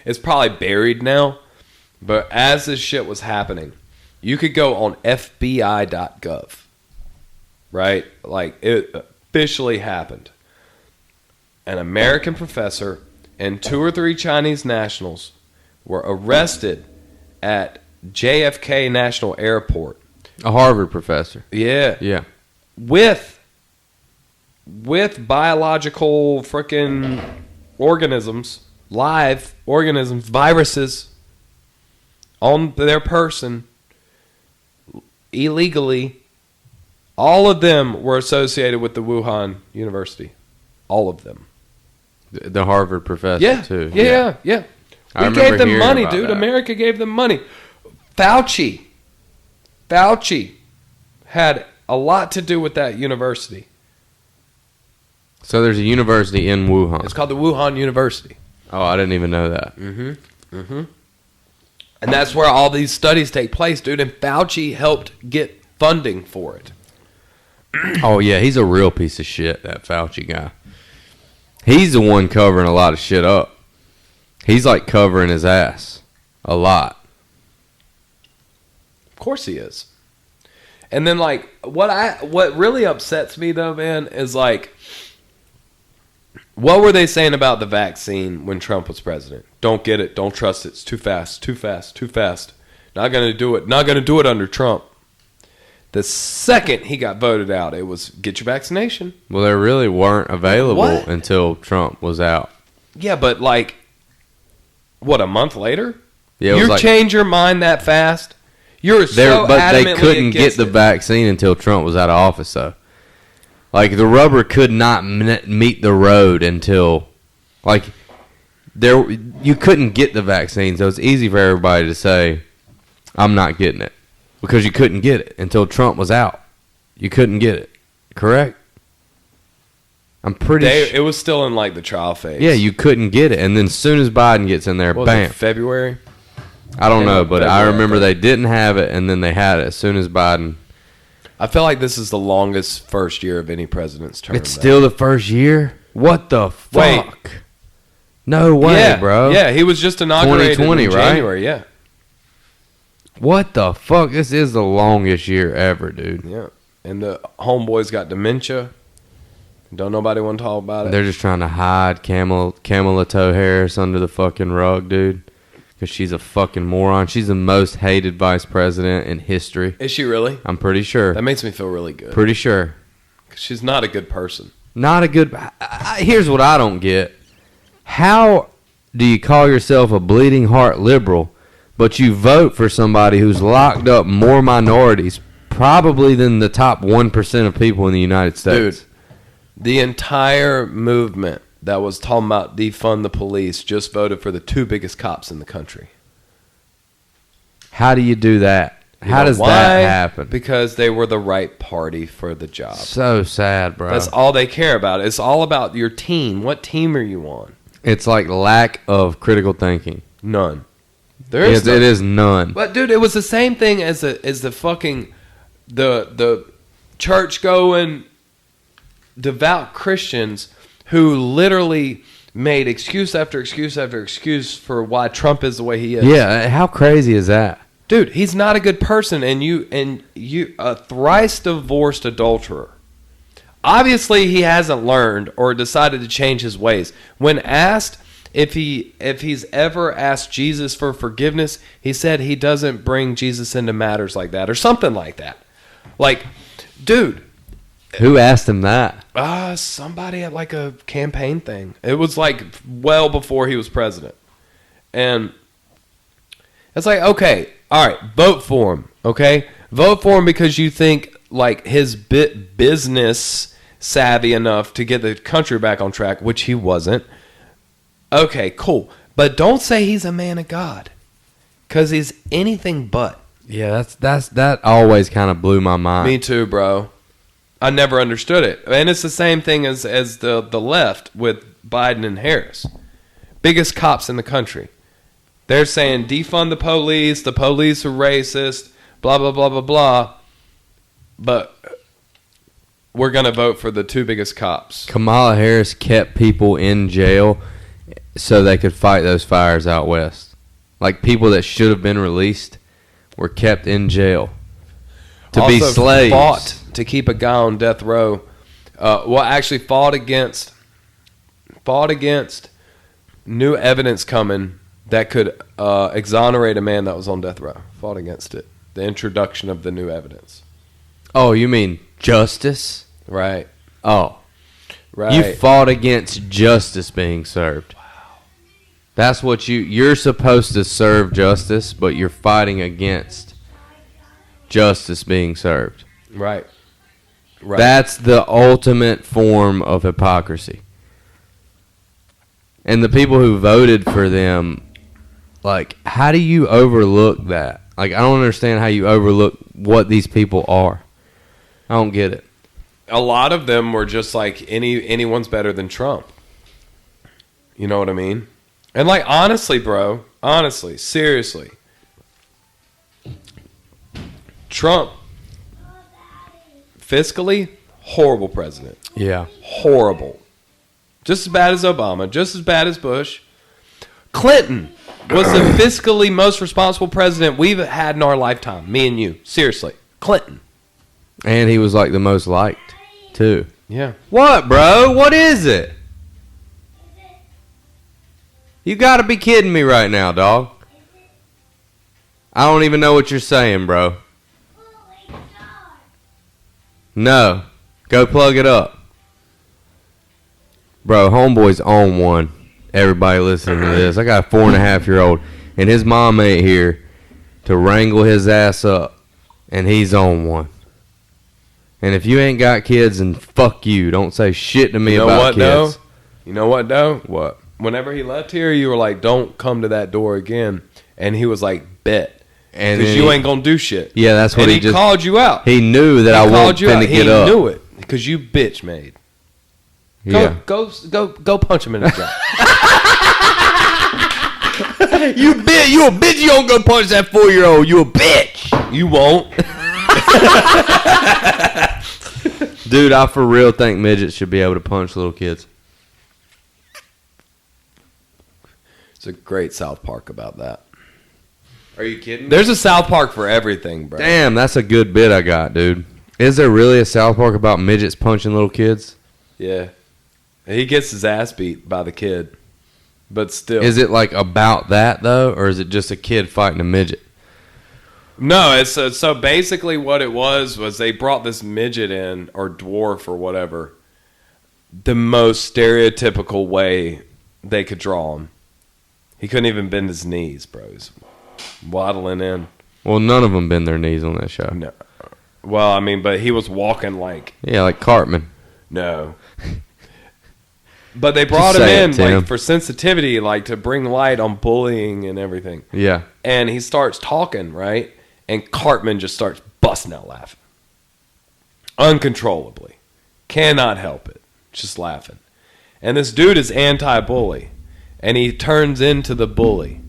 It's probably buried now, but as this shit was happening, you could go on FBI.gov, right? Like, it officially happened. An American professor and 2 or 3 Chinese nationals were arrested at JFK National Airport. A Harvard professor. Yeah. Yeah. With biological freaking organisms, live organisms, viruses on their person illegally. All of them were associated with the Wuhan University. All of them. The Harvard professor, too. Yeah. I We gave them hearing money, about dude. that. America gave them money. Fauci had a lot to do with that university. So there's a university in Wuhan. It's called the Wuhan University. Oh, I didn't even know that. And that's where all these studies take place, dude. And Fauci helped get funding for it. Oh, yeah, he's a real piece of shit, that Fauci guy. He's the one covering a lot of shit up. He's like covering his ass a lot. Of course he is. And then, like, what really upsets me, though, man, is like, what were they saying about the vaccine when Trump was president? Don't get it. Don't trust it. It's too fast. Too fast. Too fast. Not going to do it. Not going to do it under Trump. The second he got voted out, it was get your vaccination. Well, they really weren't available What? until Trump was out. Yeah, but like, what, a month later? Yeah, it you was like, change your mind that fast? You're so but they adamantly couldn't get against the it. vaccine until Trump was out of office, though. Like, the rubber could not meet the road until, like, you couldn't get the vaccine, so it's easy for everybody to say, I'm not getting it. Because you couldn't get it until Trump was out. You couldn't get it. Correct? I'm pretty sure. It was still in, like, the trial phase. Yeah, you couldn't get it. And then as soon as Biden gets in there, What was bam. it, February? I don't know, but I February, remember I they think. didn't have it, and then they had it as soon as Biden. I feel like this is the longest first year of any president's term. It's still the first year? What the Wait. fuck? No way, yeah, bro. Yeah, he was just inaugurated 2020, in right? January, yeah. What the fuck? This is the longest year ever, dude. Yeah. And the homeboys got dementia. Don't nobody want to talk about it. They're just trying to hide Kamala Toe Harris under the fucking rug, dude. Because she's a fucking moron. She's the most hated vice president in history. Is she really? I'm pretty sure. That makes me feel really good. Pretty sure. 'Cause she's not a good person. Not a good... Here's what I don't get. How do you call yourself a bleeding heart liberal, but you vote for somebody who's locked up more minorities, probably than the top 1% of people in the United States? Dude, the entire movement that was talking about defund the police just voted for the 2 biggest cops in the country. How do you do that? You How know does why? that happen? Because they were the right party for the job. So sad, bro. That's all they care about. It's all about your team. What team are you on? It's like lack of critical thinking. None. There is It is none. But dude, it was the same thing as the fucking the church going devout Christians who literally made excuse after excuse after excuse for why Trump is the way he is. Yeah, how crazy is that? Dude, he's not a good person, and you a thrice divorced adulterer. Obviously, he hasn't learned or decided to change his ways. When asked if he's ever asked Jesus for forgiveness, he said he doesn't bring Jesus into matters like that or something like that. Like, dude, Who asked him that? somebody at like a campaign thing. It was like well before he was president. And it's like, okay, all right, vote for him, okay? Vote for him because you think like his business savvy enough to get the country back on track, which he wasn't. Okay, cool. But don't say he's a man of God, because he's anything but. Yeah, that always kind of blew my mind. Me too, bro. I never understood it. And it's the same thing as the left with Biden and Harris. Biggest cops in the country. They're saying defund the police are racist, blah, blah, blah, blah, blah. But we're going to vote for the two biggest cops. Kamala Harris kept people in jail so they could fight those fires out west. Like people that should have been released were kept in jail to be slaves. Fought to keep a guy on death row. Actually fought against new evidence coming that could exonerate a man that was on death row. Fought against it. The introduction of the new evidence. Oh, you mean justice? Right. Oh. Right. You fought against justice being served. Wow. That's what you're supposed to serve justice, but you're fighting against justice being served. Right. Right. That's the ultimate form of hypocrisy. And the people who voted for them, like, how do you overlook that? Like, I don't understand how you overlook what these people are. I don't get it. A lot of them were just like anyone's better than Trump. You know what I mean? And like honestly, bro, seriously. Trump fiscally horrible president. Yeah. Horrible. Just as bad as Obama, just as bad as Bush. Clinton was the fiscally most responsible president we've had in our lifetime. Me and you. Seriously. Clinton. And he was like the most liked, too. Yeah. What, bro? What is it? You gotta be kidding me right now, dog. I don't even know what you're saying, bro. No. Go plug it up. Bro, homeboy's on one. Everybody listening to this. I got a 4.5-year-old, and his mom ain't here to wrangle his ass up, and he's on one. And if you ain't got kids, then fuck you. Don't say shit to me about kids. You know what, though? What? Whenever he left here, you were like, don't come to that door again. And he was like, bet. Because you ain't going to do shit. Yeah, that's what he just called you out. He knew that I wasn't finna get up. He knew it. Because you bitch made. Yeah. Go punch him in the jaw. You a bitch. You don't go punch that 4-year-old. You a bitch. You won't. Dude, I for real think midgets should be able to punch little kids. It's a great South Park about that. Are you kidding me? There's a South Park for everything, bro. Damn, that's a good bit I got, dude. Is there really a South Park about midgets punching little kids? Yeah. He gets his ass beat by the kid. But still. Is it like about that, though? Or is it just a kid fighting a midget? No, it's so basically what it was they brought this midget in, or dwarf or whatever, the most stereotypical way they could draw him. He couldn't even bend his knees, bro. He's waddling in. Well, none of them bend their knees on that show. No. Well, I mean, but he was walking like... Yeah, like Cartman. No. But they brought him in like for sensitivity, like to bring light on bullying and everything. Yeah. And he starts talking, right? And Cartman just starts busting out laughing. Uncontrollably. Cannot help it. Just laughing. And this dude is anti-bully. And he turns into the bully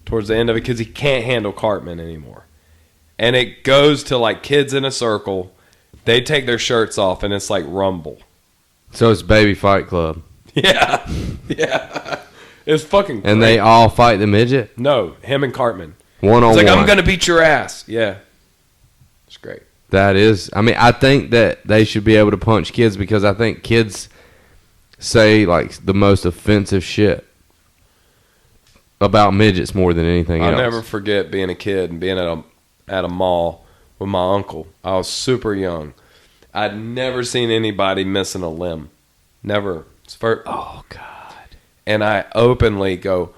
towards the end of it because he can't handle Cartman anymore. And it goes to like kids in a circle. They take their shirts off and it's like Rumble. So it's Baby Fight Club. Yeah. Yeah. It's fucking great. And they all fight the midget? No, him and Cartman. One-on-one. It's like, I'm going to beat your ass. Yeah. It's great. That is. I mean, I think that they should be able to punch kids because I think kids say, like, the most offensive shit about midgets more than anything else. I'll never forget being a kid and being at a mall with my uncle. I was super young. I'd never seen anybody missing a limb. Never. Oh, God. And I openly go,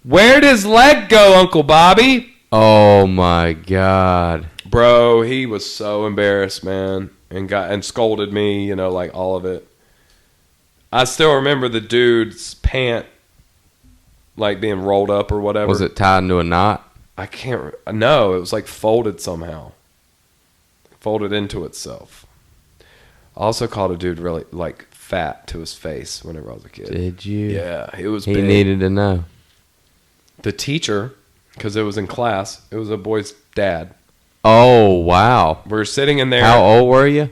"Where'd his leg go, Uncle Bobby?" Oh, my God. Bro, he was so embarrassed, man, and scolded me, like all of it. I still remember the dude's pant like being rolled up or whatever. Was it tied into a knot? I can't. No, it was like folded somehow. Folded into itself. I also called a dude really like fat to his face whenever I was a kid. Did you? Yeah, it was He big. needed to know. The teacher, because it was in class, it was a boy's dad. Oh, wow. We were sitting in there. How old were you?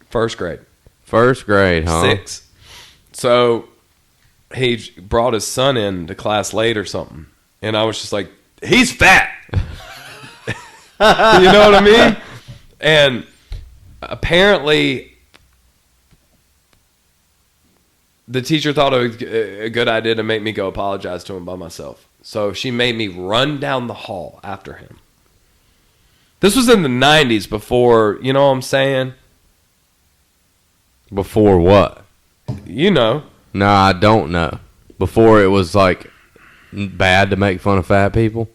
First grade. First grade, huh? 6. So he brought his son in to class late or something. And I was just like, he's fat. You know what I mean? And apparently the teacher thought it was a good idea to make me go apologize to him by myself. So she made me run down the hall after him. This was in the 90s before, you know what I'm saying? Before what? You know. No, I don't know. Before it was like bad to make fun of fat people?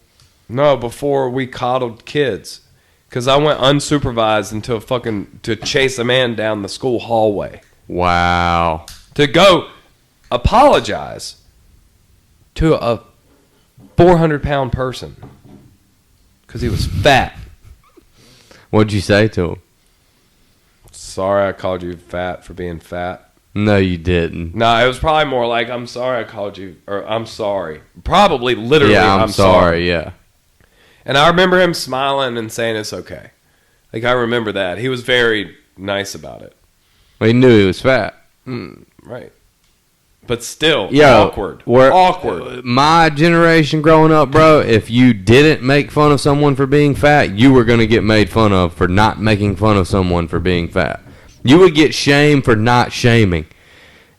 No, before we coddled kids. Because I went unsupervised until to chase a man down the school hallway. Wow. To go apologize to a 400-pound person. Because he was fat. What'd you say to him? Sorry I called you fat for being fat. No, you didn't. No, it was probably more like, I'm sorry I called you, or I'm sorry. Probably literally, Yeah, I'm sorry. Yeah. And I remember him smiling and saying it's okay. Like, I remember that. He was very nice about it. Well, he knew he was fat. Right. But still, Yo, awkward. Awkward. My generation growing up, bro, if you didn't make fun of someone for being fat, you were going to get made fun of for not making fun of someone for being fat. You would get shamed for not shaming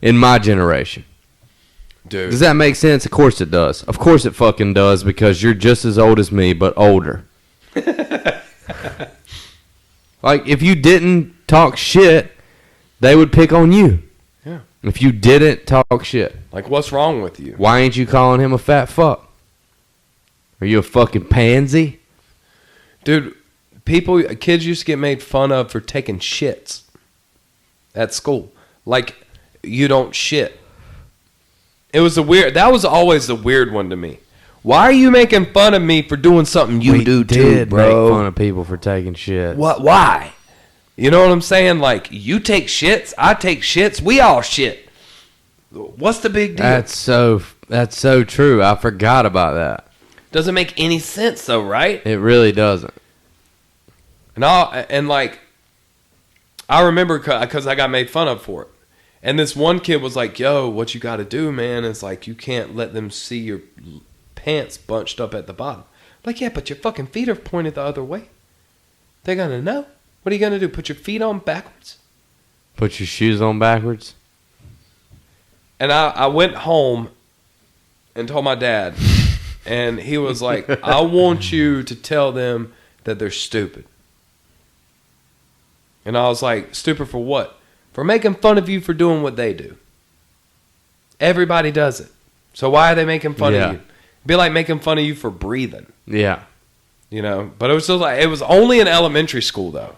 in my generation. Dude. Does that make sense? Of course it does. Of course it fucking does, because you're just as old as me, but older. Like, if you didn't talk shit, they would pick on you. Yeah. If you didn't talk shit. Like, what's wrong with you? Why ain't you calling him a fat fuck? Are you a fucking pansy? Dude, kids used to get made fun of for taking shits at school. Like, you don't shit. That was always the weird one to me. Why are you making fun of me for doing something you do too, bro? Make fun of people for taking shit. What? Why? You know what I'm saying? Like, you take shits, I take shits, we all shit. What's the big deal? That's so true. I forgot about that. Doesn't make any sense though, right? It really doesn't. And I remember because I got made fun of for it. And this one kid was like, yo, what you got to do, man, is like, you can't let them see your pants bunched up at the bottom. I'm like, yeah, but your fucking feet are pointed the other way. They're going to know. What are you going to do? Put your feet on backwards? Put your shoes on backwards? And I went home and told my dad. And he was like, I want you to tell them that they're stupid. And I was like, stupid for what? For making fun of you for doing what they do. Everybody does it. So why are they making fun of you? It'd be like making fun of you for breathing. Yeah. You know? But it was still like, it was only in elementary school though.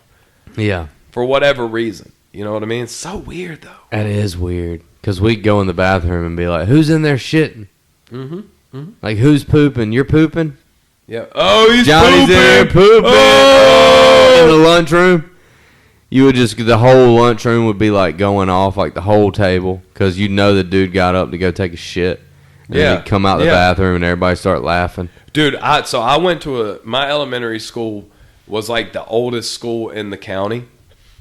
Yeah. For whatever reason. You know what I mean? It's so weird though. That is weird. Because we'd go in the bathroom and be like, who's in there shitting? Mm-hmm. Mm-hmm. Like, who's pooping? You're pooping? Yeah. Oh, he's Johnny's pooping. in there pooping. Oh! In the lunchroom. You would the whole lunchroom would be like going off, like the whole table, because you know the dude got up to go take a shit. And he'd come out the bathroom and everybody start laughing. Dude, I went to my elementary school was like the oldest school in the county.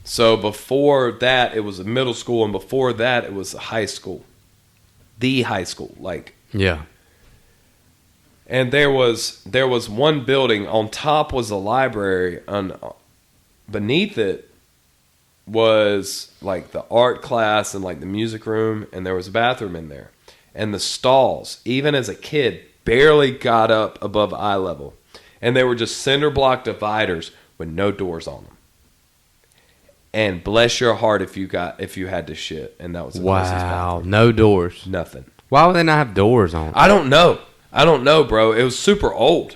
So before that, it was a middle school, and before that, it was a high school. The high school, like. Yeah. And there was one building. On top was a library, and beneath it was like the art class and like the music room, and there was a bathroom in there. And the stalls, even as a kid, barely got up above eye level. And they were just cinder block dividers with no doors on them. And bless your heart if you had to shit, and that was the closest bathroom. No doors. Nothing. Why would they not have doors on? I don't know, bro. It was super old.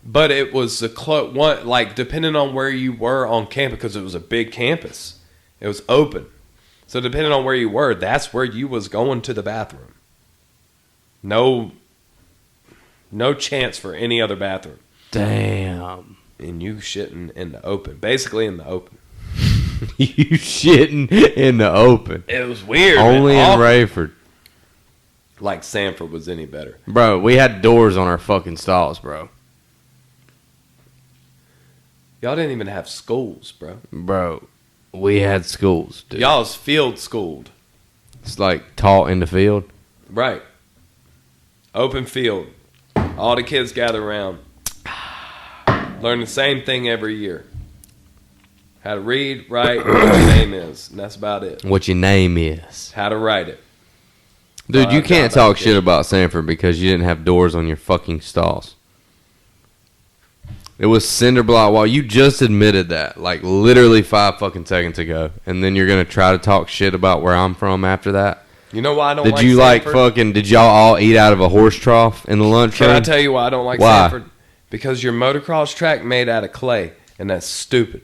But it was one, like, depending on where you were on campus, because it was a big campus. It was open. So depending on where you were, that's where you was going to the bathroom. No chance for any other bathroom. Damn. And you shitting in the open. Basically in the open. You shitting in the open. It was weird. Only man. in Rayford. Like Sanford was any better. Bro, we had doors on our fucking stalls, bro. Y'all didn't even have schools, bro. Bro, we had schools, dude. Y'all was field schooled. It's like taught in the field. Right. Open field. All the kids gather around. Learn the same thing every year. How to read, write, what your name is. And that's about it. What your name is. How to write it. Dude, you can't talk shit about Sanford because you didn't have doors on your fucking stalls. It was cinder block wall. You just admitted that, like literally 5 fucking seconds ago, and then you're gonna try to talk shit about where I'm from after that. You know why I don't Did like you Sanford? like fucking? Did y'all all eat out of a horse trough in the lunchroom? Can I tell you why I don't like Why? Sanford? Because your motocross track made out of clay, and that's stupid.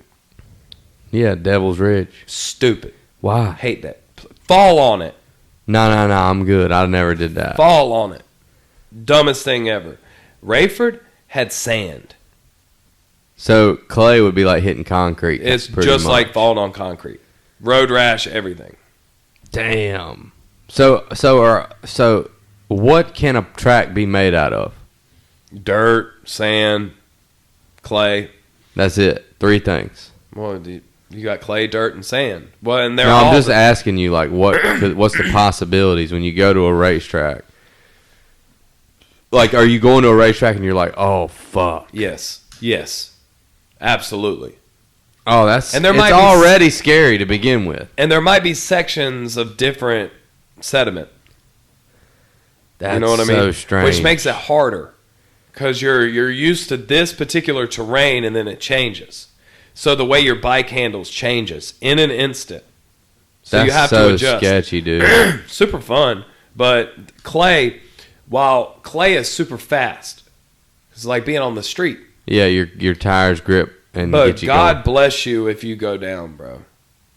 Yeah, Devil's Ridge. Stupid. Why? Hate that. Fall on it. No, I'm good. I never did that. Fall on it. Dumbest thing ever. Rayford had sand. So clay would be like hitting concrete. It's pretty just much. like falling on concrete. Road rash, everything. Damn. So what can a track be made out of? Dirt, sand, clay. That's it. 3 things. Well, you got clay, dirt, and sand. Well, and they're No, all I'm just asking you, like, what's the possibilities when you go to a racetrack? Like, are you going to a racetrack and you're like, oh fuck? Yes, absolutely. Oh, that's And there it's might be already scary to begin with. And there might be sections of different sediment. That's You know what I mean? so strange. Which makes it harder because you're used to this particular terrain and then it changes. So the way your bike handles changes in an instant. So that's you have so to adjust. sketchy, dude. Super fun, but clay, while clay is super fast, it's like being on the street. Yeah, your tires grip and But get you God going. bless you if you go down, bro.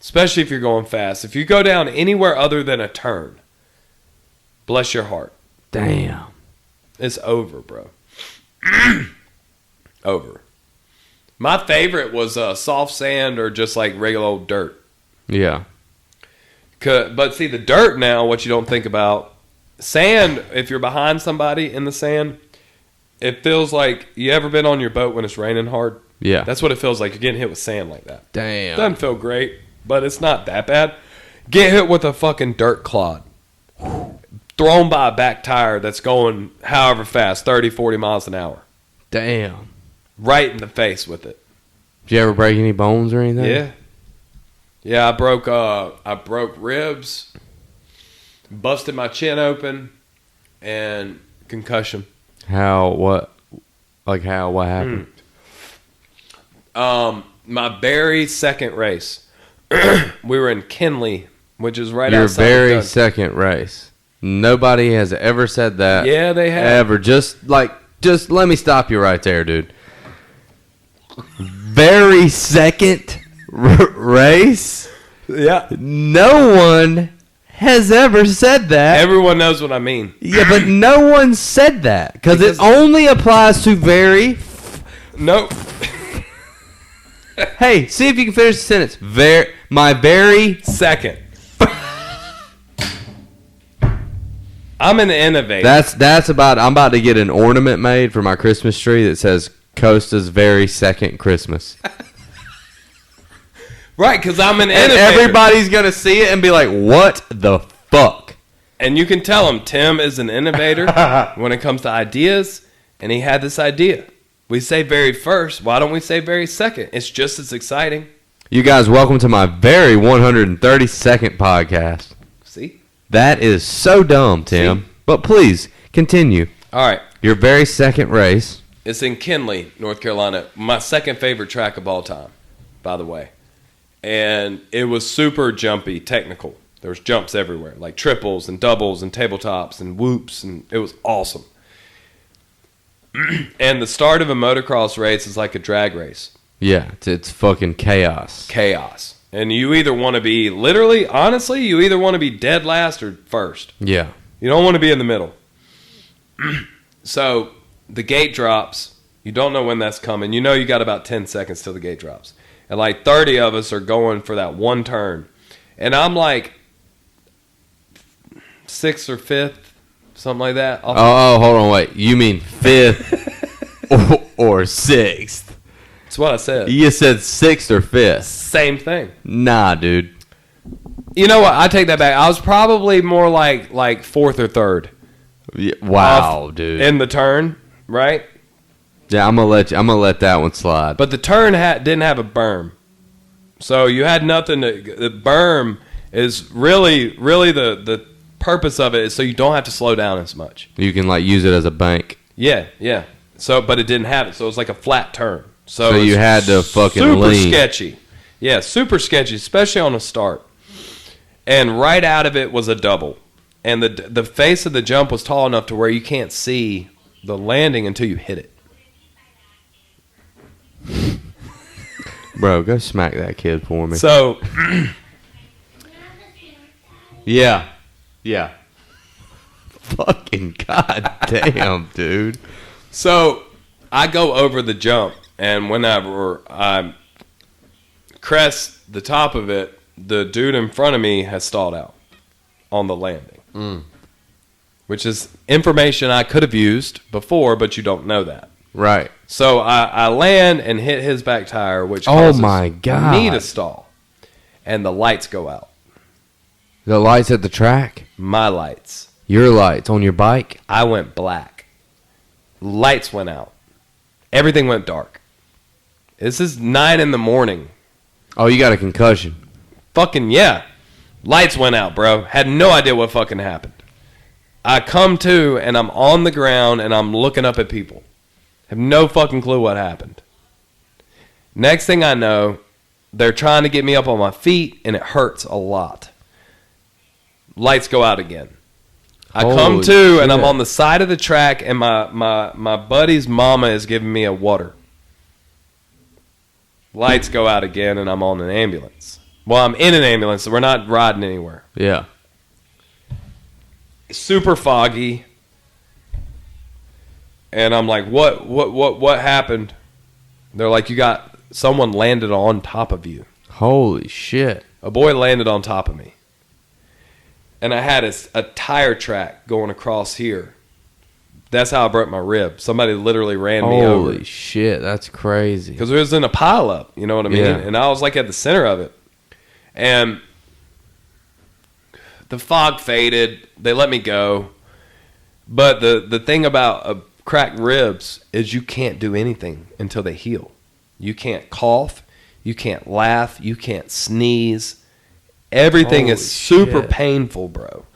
Especially if you're going fast. If you go down anywhere other than a turn, bless your heart. Damn. It's over, bro. Over. My favorite was soft sand or just like regular old dirt. Yeah. But see, the dirt now, what you don't think about, sand, if you're behind somebody in the sand, it feels like, you ever been on your boat when it's raining hard? Yeah. That's what it feels like. You're getting hit with sand like that. Damn. Doesn't feel great, but it's not that bad. Get hit with a fucking dirt clod. Thrown by a back tire that's going however fast, 30, 40 miles an hour. Damn. Right in the face with it. Did you ever break any bones or anything? Yeah. Yeah, I broke ribs, busted my chin open, and concussion. What happened? My very second race, we were in Kinley, which is right Your outside very of Dun- second race. Nobody has ever said that. Yeah, they have. Ever. Just let me stop you right there, dude. Very second race? Yeah. No one has ever said that. Everyone knows what I mean. Yeah, but no one said that because it only applies to very. Nope. Hey, see if you can finish the sentence. My very. Second. I'm an innovator. That's about. I'm about to get an ornament made for my Christmas tree that says Costa's very second Christmas. Right, because I'm an And innovator. everybody's gonna see it and be like, "What the fuck?" And you can tell him Tim is an innovator when it comes to ideas, and he had this idea. We say very first. Why don't we say very second? It's just as exciting. You guys, welcome to my very 132nd podcast. See? That is so dumb, Tim. See? But please continue. All right. Your very second race. It's in Kinley, North Carolina. My second favorite track of all time, by the way. And it was super jumpy, technical. There was jumps everywhere, like triples and doubles and tabletops and whoops, and it was awesome. And the start of a motocross race is like a drag race. Yeah, it's fucking chaos. Chaos. And you either want to be, literally, honestly, you either want to be dead last or first. Yeah. You don't want to be in the middle. So the gate drops. You don't know when that's coming. You know you got about 10 seconds till the gate drops. And like 30 of us are going for that one turn. And I'm like 6th or 5th, something like that. Oh, hold on, wait. You mean 5th or 6th? That's what I said. You said 6th or 5th. Same thing. Nah, dude. You know what? I take that back. I was probably more like 4th or 3rd. Yeah, wow, dude. In the turn, right? Yeah, I'm gonna let that one slide. But the turn didn't have a berm, so you had nothing to. The berm is really the purpose of it is so you don't have to slow down as much. You can like use it as a bank. Yeah. So, but it didn't have it, so it was like a flat turn. So you had to fucking super lean. sketchy. Yeah, super sketchy, especially on a start. And right out of it was a double, and the face of the jump was tall enough to where you can't see the landing until you hit it. Bro, go smack that kid for me. So, yeah. Fucking goddamn, dude. So I go over the jump, and whenever I crest the top of it, the dude in front of me has stalled out on the landing, which is information I could have used before, but you don't know that. Right. So I land and hit his back tire, which causes my God. me to stall, and the lights go out. The lights at the track? My lights. Your lights on your bike? I went black. Lights went out. Everything went dark. This is 9 a.m. Oh, you got a concussion. Fucking yeah. Lights went out, bro. Had no idea what fucking happened. I come to, and I'm on the ground, and I'm looking up at people. Have no fucking clue what happened. Next thing I know, they're trying to get me up on my feet, and it hurts a lot. Lights go out again. I come to, and I'm on the side of the track, and my buddy's mama is giving me a water. Lights go out again, and I'm on an ambulance. Well, I'm in an ambulance, so we're not riding anywhere. Yeah. Super foggy. And I'm like, what happened? They're like, someone landed on top of you. Holy shit. A boy landed on top of me. And I had a tire track going across here. That's how I broke my rib. Somebody literally ran me over. Holy shit, that's crazy. Because it was in a pileup, you know what I mean? Yeah. And I was like at the center of it. And the fog faded. They let me go. But the thing about cracked ribs is you can't do anything until they heal. You can't cough. You can't laugh. You can't sneeze. Everything is super painful, bro.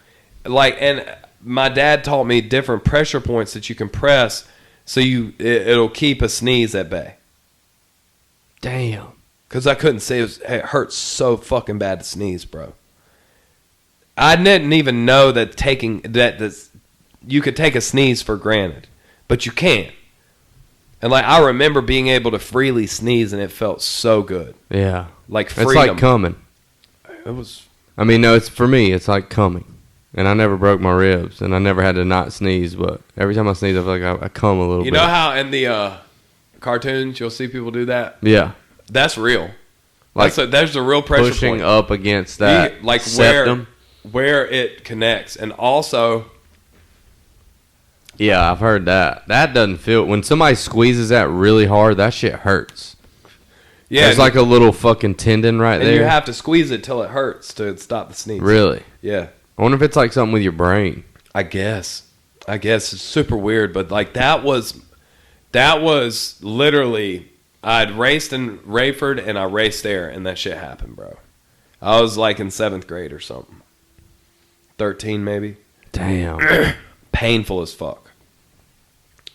And my dad taught me different pressure points that you can press so it'll keep a sneeze at bay. Damn. Because I couldn't say it hurts so fucking bad to sneeze, bro. I didn't even know that you could take a sneeze for granted, but you can. And I remember being able to freely sneeze, and it felt so good. Yeah. Like freedom. It's like coming. It was. I mean, no, for me, it's like coming. And I never broke my ribs, and I never had to not sneeze, but every time I sneeze, I feel like I come a little bit. You know how in the cartoons you'll see people do that? Yeah. That's real. There's a real pressure pushing point. up against that septum. Where it connects. And also... Yeah, I've heard that. That doesn't feel... When somebody squeezes that really hard, that shit hurts. Yeah, there's like a little fucking tendon right there. And you have to squeeze it till it hurts to stop the sneeze. Really? Yeah. I wonder if it's like something with your brain. I guess it's super weird, but that was literally... I'd raced in Rayford and I raced there, and that shit happened, bro. I was like in 7th grade or something. 13 maybe. Damn. Painful as fuck.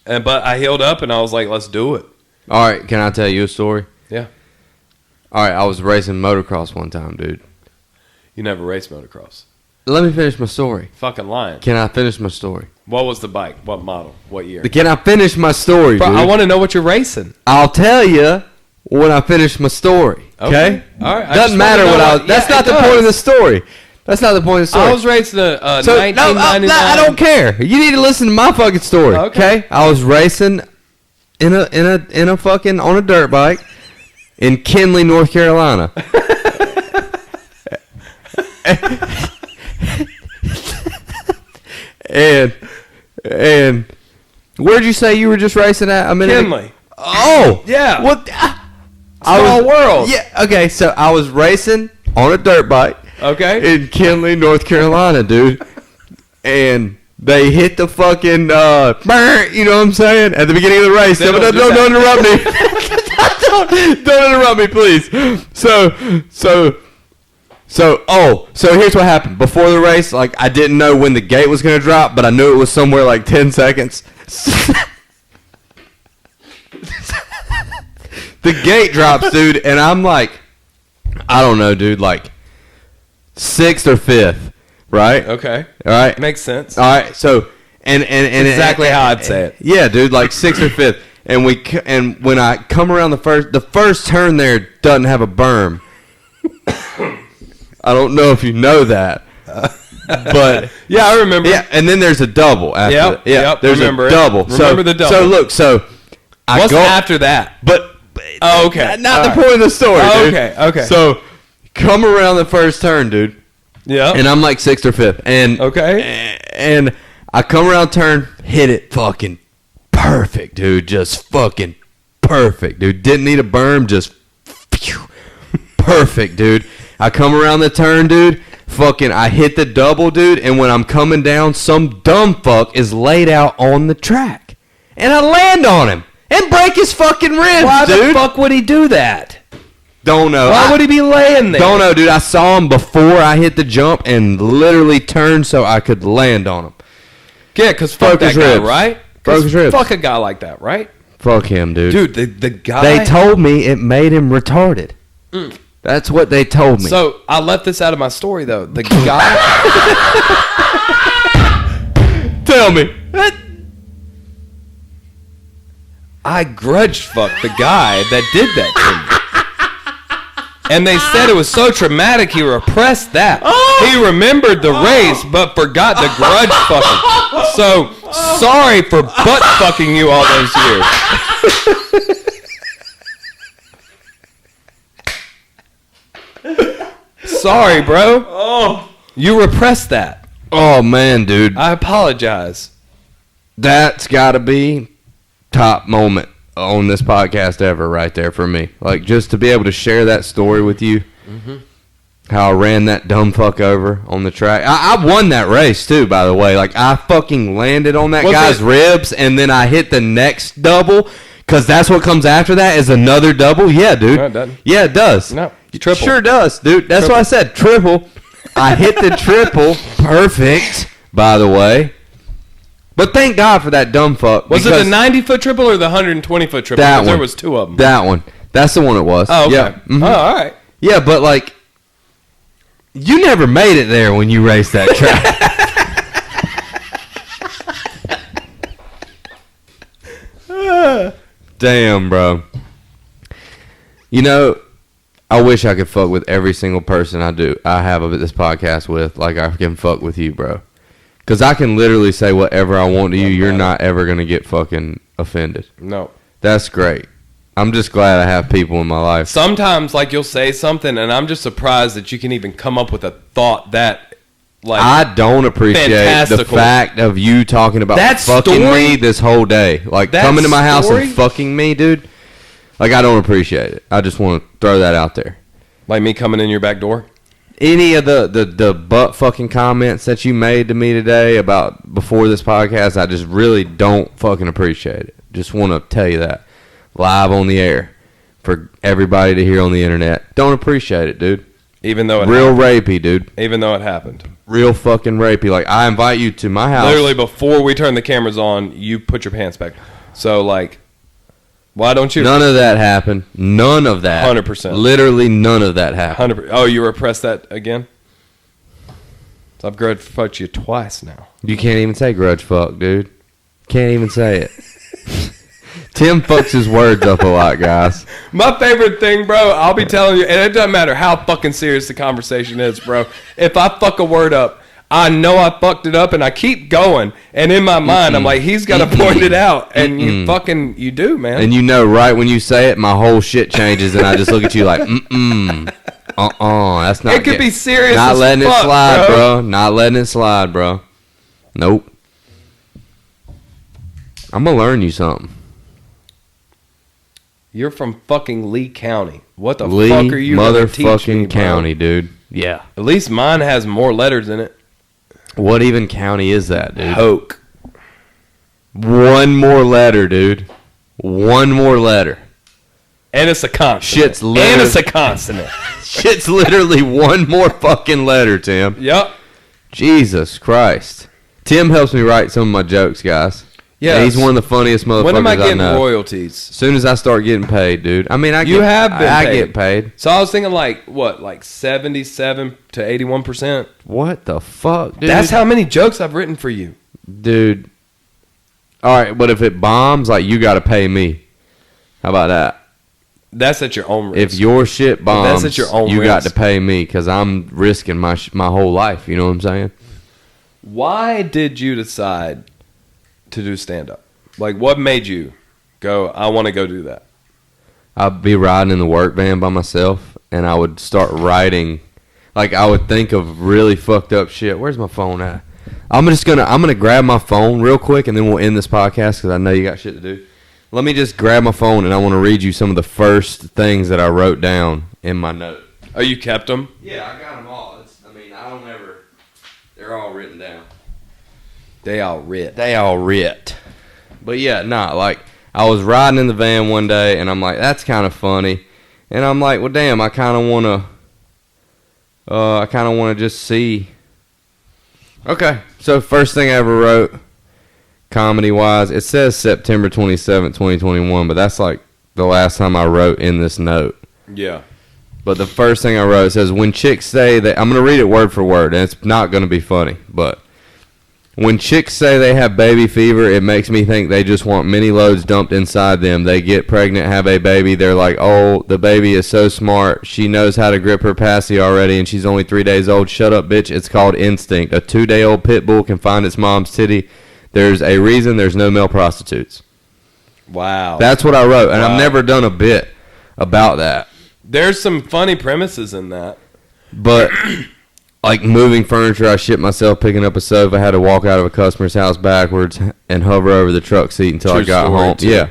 But I healed up and I was like, let's do it. All right, can I tell you a story? Yeah. All right, I was racing motocross one time, dude. You never raced motocross. Let me finish my story. Fucking lying. Can I finish my story? What was the bike? What model? What year? Can I finish my story, Bro, dude? I want to know what you're racing. I'll tell you when I finish my story. Okay? All right. Doesn't matter what I was... That's not the point of the story. That's not the point of the story. I was racing a So, 1999. I don't care. You need to listen to my fucking story. Okay. I was racing in a fucking on a dirt bike in Kinley, North Carolina. and where'd you say you were just racing at a minute? Kinley. Oh Yeah. What? Small world. Yeah. Okay. So I was racing on a dirt bike. Okay. In Kinley, North Carolina, dude. And they hit the fucking, you know what I'm saying? At the beginning of the race. Don't interrupt me. don't interrupt me, please. So here's what happened. Before the race, like, I didn't know when the gate was going to drop, but I knew it was somewhere like 10 seconds. The gate drops, dude, and I'm like, I don't know, dude, like, 6th or 5th, right? Okay. All right. Makes sense. All right. So and Exactly how I'd say it. Yeah, dude, like 6th or 5th, and when I come around the first turn there doesn't have a berm. I don't know if you know that, but Yeah, I remember. yeah, and then there's a double after. Yep, that. Yeah, yep, there's remember a it. double. Remember the double. So look, I What's go after that? but Oh, okay. not All the right. point of the story. Oh, dude. okay. So come around the first turn, dude. Yeah. And I'm like 6th or 5th. And Okay. And I come around turn, hit it fucking perfect, dude. Just fucking perfect, dude. Didn't need a berm, just phew, perfect, dude. I come around the turn, dude. Fucking I hit the double, dude, and when I'm coming down, some dumb fuck is laid out on the track. And I land on him and break his fucking ribs, Why dude. the fuck would he do that? Don't know. Why would he be laying there? Don't know, dude. I saw him before I hit the jump and literally turned so I could land on him. Yeah, because fuck that his guy, ribs. right? Broke his ribs. Fuck a guy like that, right? Fuck him, dude. Dude, the guy... They told me it made him retarded. That's what they told me. So, I left this out of my story, though. The guy... tell me. I grudge fucked the guy that did that to me. And they said it was so traumatic he repressed that. He remembered the race but forgot the grudge fucking. So sorry for butt fucking you all those years. Sorry, bro. You repressed that. Oh, man, dude. I apologize. That's got to be top moment on this podcast ever right there for me. Like, just to be able to share that story with you. How I ran that dumb fuck over on the track. I won that race, too, by the way. Like, I fucking landed on that guy's ribs, and then I hit the next double, because that's what comes after that is another double. Yeah, dude. No, it doesn't. Yeah, it does. No, you triple. Sure does, dude. That's what I said. Triple. I hit the triple. Perfect, by the way. But thank God for that dumb fuck. Was it the 90-foot triple or the 120-foot triple? That Because one. there was two of them. That one. That's the one it was. Oh, okay. Yeah. Mhm. Oh, all right. Yeah, but like, you never made it there when you raced that track. Damn, bro. You know, I wish I could fuck with every single person I have this podcast with, like I can fuck with you, bro. Because I can literally say whatever I want to you. You're not ever going to get fucking offended. No. That's great. I'm just glad I have people in my life. Sometimes, like, you'll say something, and I'm just surprised that you can even come up with a thought that, like... I don't appreciate the fantastical. fact of you talking about That fucking story- me this whole day. Like, That coming to my house story- and fucking me, dude. Like, I don't appreciate it. I just want to throw that out there. Like me coming in your back door? Any of the butt fucking comments that you made to me today about before this podcast, I just really don't fucking appreciate it. Just want to tell you that. Live on the air for everybody to hear on the internet. Don't appreciate it, dude. Even though it Real happened. rapey, dude. Even though it happened. Real fucking rapey. Like, I invite you to my house. Literally, before we turn the cameras on, you put your pants back. So, like, why don't you... None of that happened. None of that. 100%. Literally none of that happened. 100%. Oh, you repressed that again? So I've grudge fucked you twice now. You can't even say grudge fuck, dude. Can't even say it. Tim fucks his words up a lot, guys. My favorite thing, bro, I'll be telling you, and it doesn't matter how fucking serious the conversation is, bro. If I fuck a word up, I know I fucked it up, and I keep going. And in my mind, I'm like, he's got to point it out. And you do, man. And you know, right when you say it, my whole shit changes, and I just look at you like, that's not. It could be serious. Not as letting fuck, it slide, bro. Not letting it slide, bro. Nope. I'm gonna learn you something. You're from fucking Lee County. What the Lee fuck are you gonna teach me, motherfucking bro? county, dude. Yeah. At least mine has more letters in it. What even county is that, dude? Hoke. One more letter, dude. One more letter. And it's a consonant. Shit's And it's a consonant. Shit's literally one more fucking letter, Tim. Yep. Jesus Christ. Tim helps me write some of my jokes, guys. Yeah. And he's one of the funniest motherfuckers When am I getting know. royalties? As soon as I start getting paid, dude. I mean, I get paid. So I was thinking like 77 to 81%. What the fuck, dude? That's how many jokes I've written for you. Dude. All right, but if it bombs, like, you got to pay me. How about that? That's at your own risk. If your shit bombs, that's at your own you risk. got to pay me because I'm risking my whole life. You know what I'm saying? Why did you decide to do stand-up? Like, what made you go, I want to go do that? I'd be riding in the work van by myself, and I would start writing. Like, I would think of really fucked up shit. Where's my phone at? I'm gonna grab my phone real quick, and then we'll end this podcast because I know you got shit to do. Let me just grab my phone, and I want to read you some of the first things that I wrote down in my note. Oh, you kept them? Yeah, I got them all. I don't ever. They're all written down. They all writ. But yeah, like, I was riding in the van one day, and I'm like, that's kind of funny. And I'm like, well, damn, I kind of want to just see. Okay, so first thing I ever wrote, comedy-wise, it says September 27th, 2021, but that's like the last time I wrote in this note. Yeah. But the first thing I wrote says, when chicks say that, I'm going to read it word for word, and it's not going to be funny, but when chicks say they have baby fever, it makes me think they just want mini loads dumped inside them. They get pregnant, have a baby. They're like, oh, the baby is so smart. She knows how to grip her passy already, and she's only 3 days old. Shut up, bitch. It's called instinct. A 2-day-old pit bull can find its mom's titty. There's a reason there's no male prostitutes. Wow. That's what I wrote, and I've never done a bit about that. There's some funny premises in that. But like moving furniture, I shit myself picking up a sofa. I had to walk out of a customer's house backwards and hover over the truck seat until I got home. Too. Yeah.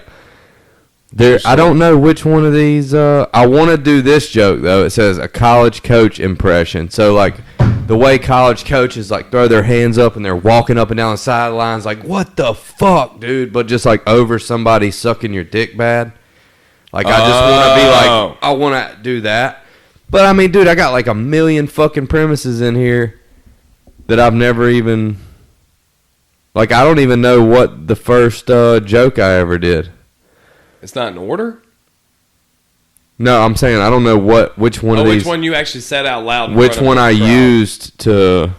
I don't know which one of these. I want to do this joke, though. It says a college coach impression. So, like, the way college coaches, like, throw their hands up and they're walking up and down the sidelines, like, what the fuck, dude? But just, like, over somebody sucking your dick bad. Like, I just want to be like, I want to do that. But, I mean, dude, I got, like, a million fucking premises in here that I've never even... Like, I don't even know what the first joke I ever did. It's not in order? No, I'm saying I don't know which one of these... Which one you actually said out loud. Which one I used to...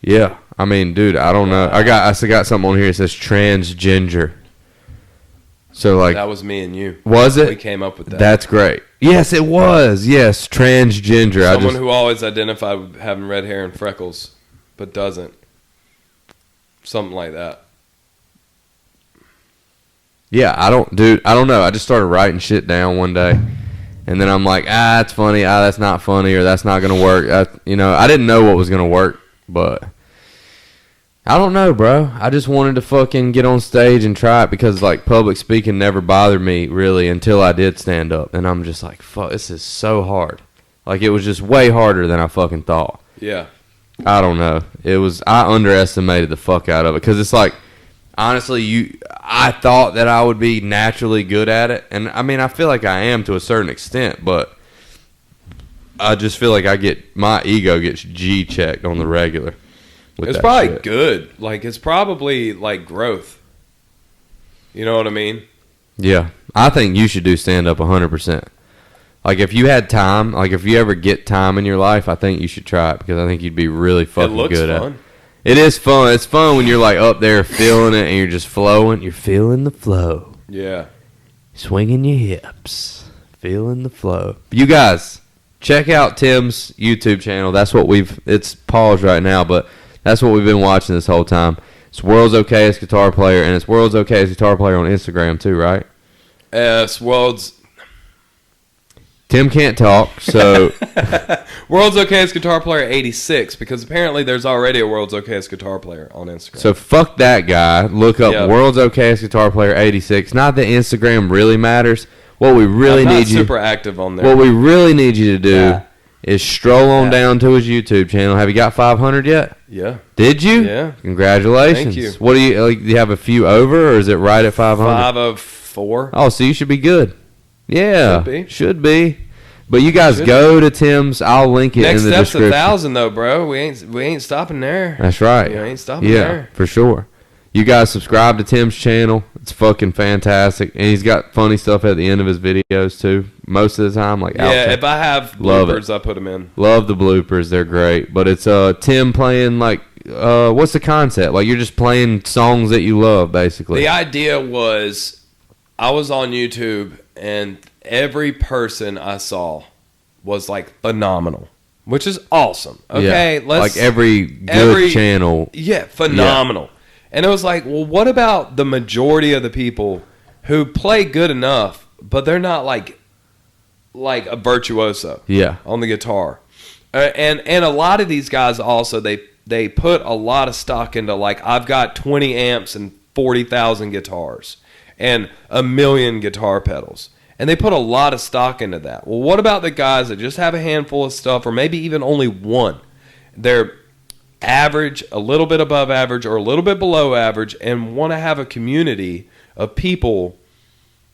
Yeah, I mean, dude, I don't know. I still got something on here that says transgender. So, like... That was me and you. Was it? We came up with that. That's great. Yes, it was. Yes, transgender. Someone who always identified with having red hair and freckles, but doesn't. Something like that. Yeah, I don't know. I just started writing shit down one day. And then I'm like, that's funny. That's not funny, or that's not going to work. I didn't know what was going to work, but I don't know, bro. I just wanted to fucking get on stage and try it because, like, public speaking never bothered me, really, until I did stand up. And I'm just like, fuck, this is so hard. Like, it was just way harder than I fucking thought. Yeah. I don't know. I underestimated the fuck out of it because it's like, honestly, I thought that I would be naturally good at it. And, I mean, I feel like I am to a certain extent, but I just feel like my ego gets G-checked on the regular. It's probably good. Like, it's probably, like, growth. You know what I mean? Yeah. I think you should do stand-up 100%. Like, if you had time, like, if you ever get time in your life, I think you should try it because I think you'd be really fucking good at it. It is fun. It's fun when you're like up there feeling it and you're just flowing. You're feeling the flow. Yeah. Swinging your hips. Feeling the flow. You guys, check out Tim's YouTube channel. That's what it's paused right now, but that's what we've been watching this whole time. It's World's Okayest Guitar Player, and it's World's Okayest Guitar Player on Instagram too, right? It's World's... Tim can't talk, so... World's Okayest Guitar Player 86, because apparently there's already a World's Okayest Guitar Player on Instagram. So fuck that guy. Look up World's Okayest Guitar Player 86. Not that Instagram really matters. What we really I'm not need you... super active on there. What we really need you to do is stroll on down to his YouTube channel. Have you got 500 yet? Yeah. Did you? Yeah. Congratulations. Thank you. What do you have a few over, or is it right at 500? 504. Oh, so you should be good. Yeah. Should be. But you guys go to Tim's. I'll link it Next in the step's description. 1,000 though, bro. We ain't stopping there. That's right. You ain't stopping there. Yeah, for sure. You guys subscribe to Tim's channel. It's fucking fantastic. And he's got funny stuff at the end of his videos too. Most of the time, like if I have bloopers, I put them in. Love the bloopers. They're great. But it's Tim playing like what's the concept? Like you're just playing songs that you love, basically. The idea was I was on YouTube and every person I saw was like phenomenal, which is awesome. Okay, like every good channel. Yeah, phenomenal. Yeah. And it was like, well, what about the majority of the people who play good enough, but they're not like a virtuoso on the guitar? And a lot of these guys also, they put a lot of stock into like, I've got 20 amps and 40,000 guitars and 1 million guitar pedals. And they put a lot of stock into that. Well, what about the guys that just have a handful of stuff or maybe even only one? They're average, a little bit above average, or a little bit below average, and want to have a community of people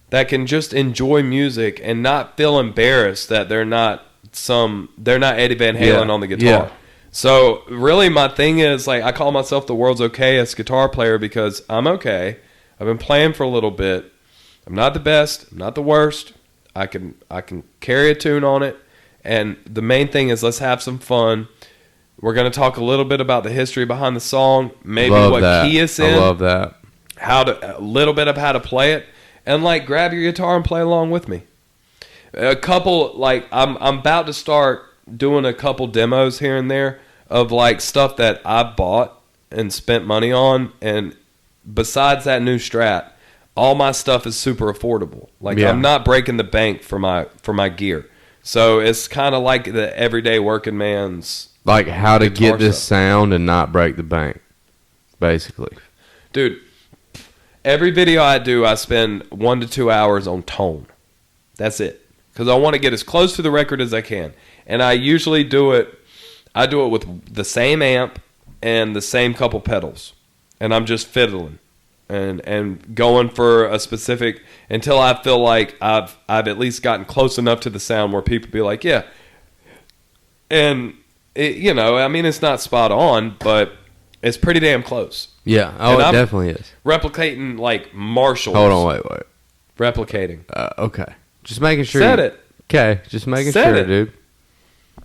that can just enjoy music and not feel embarrassed that they're not Eddie Van Halen on the guitar. Yeah. So really my thing is, like, I call myself the world's okayest guitar player because I'm okay. I've been playing for a little bit. I'm not the best. I'm not the worst. I can carry a tune on it. And the main thing is let's have some fun. We're going to talk a little bit about the history behind the song, maybe key it's in. I love that. A little bit of how to play it. And like grab your guitar and play along with me. A couple, like I'm about to start doing a couple demos here and there of like stuff that I bought and spent money on. And besides that new Strat, all my stuff is super affordable. Like I'm not breaking the bank for my gear. So it's kind of like the everyday working man's like how to get this sound and not break the bank, basically. Dude, every video I do, I spend 1 to 2 hours on tone. That's it. Because I want to get as close to the record as I can. And I usually do it with the same amp and the same couple pedals. And I'm just fiddling. And going for a specific until I feel like I've at least gotten close enough to the sound where people be like, yeah. And it, I mean, it's not spot on, but it's pretty damn close. Yeah, it definitely is. Replicating like Marshalls. Hold on, wait. Replicating. Okay, just making sure. Said it. Okay, just making sure, dude.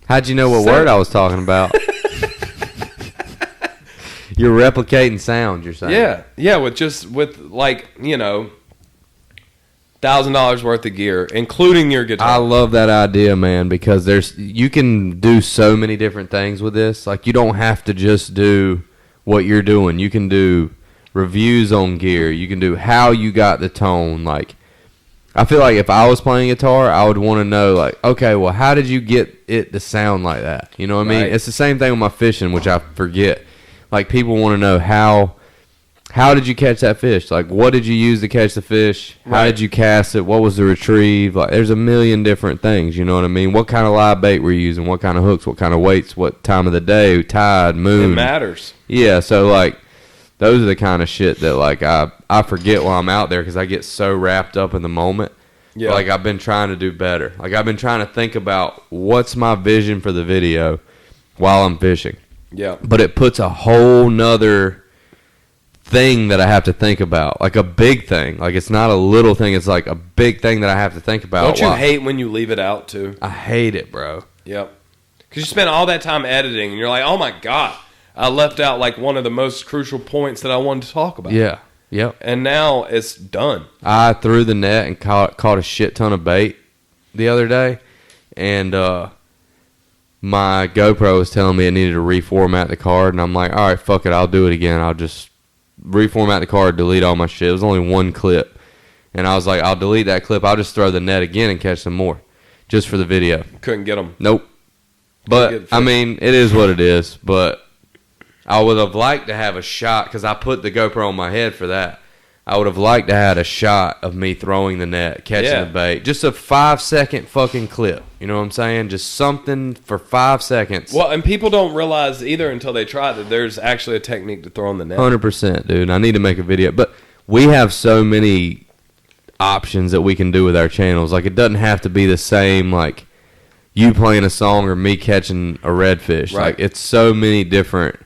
How'd you know what word I was talking about? You're replicating sound, you're saying? Yeah, with $1,000 worth of gear, including your guitar. I love that idea, man, because you can do so many different things with this. Like, you don't have to just do what you're doing. You can do reviews on gear. You can do how you got the tone. Like, I feel like if I was playing guitar, I would want to know, like, okay, well, how did you get it to sound like that? You know what I mean? It's the same thing with my fishing, which I forget. Like, people want to know how did you catch that fish? Like, what did you use to catch the fish? How did you cast it? What was the retrieve? Like, there's a million different things, you know what I mean? What kind of live bait were you using? What kind of hooks? What kind of weights? What time of the day? Tide, moon. It matters. Yeah, so, like, those are the kind of shit that, like, I forget while I'm out there because I get so wrapped up in the moment. Yeah. But, like, I've been trying to do better. Like, I've been trying to think about what's my vision for the video while I'm fishing. Yeah. But it puts a whole nother thing that I have to think about. Like a big thing. Like it's not a little thing. It's like a big thing that I have to think about. Don't you hate when you leave it out too? I hate it, bro. Yep. Because you spend all that time editing and you're like, oh my God, I left out like one of the most crucial points that I wanted to talk about. Yeah. Yep. And now it's done. I threw the net and caught a shit ton of bait the other day, and my GoPro was telling me it needed to reformat the card, and I'm like, all right, fuck it, I'll do it again. I'll just reformat the card, delete all my shit. It was only one clip, and I was like, I'll delete that clip. I'll just throw the net again and catch some more, just for the video. Couldn't get them. Nope. But I mean, it is what it is. But I would have liked to have a shot, because I put the GoPro on my head for that. I would have liked to have had a shot of me throwing the net, catching the bait. Just a 5-second fucking clip. You know what I'm saying? Just something for 5 seconds. Well, and people don't realize either until they try that there's actually a technique to throw in the net. 100%, dude. I need to make a video. But we have so many options that we can do with our channels. Like, it doesn't have to be the same, like, you playing a song or me catching a redfish. Right. Like, it's so many different...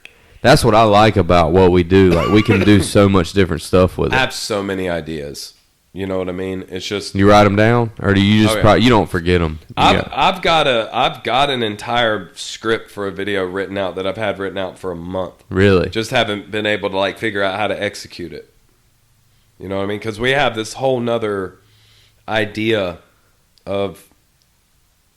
That's what I like about what we do. Like, we can do so much different stuff with it. I have so many ideas. You know what I mean? It's just... You write them down? Or do you just you don't forget them? I've got an entire script for a video written out that I've had written out for a month. Really? Just haven't been able to, like, figure out how to execute it. You know what I mean? Because we have this whole nother idea of...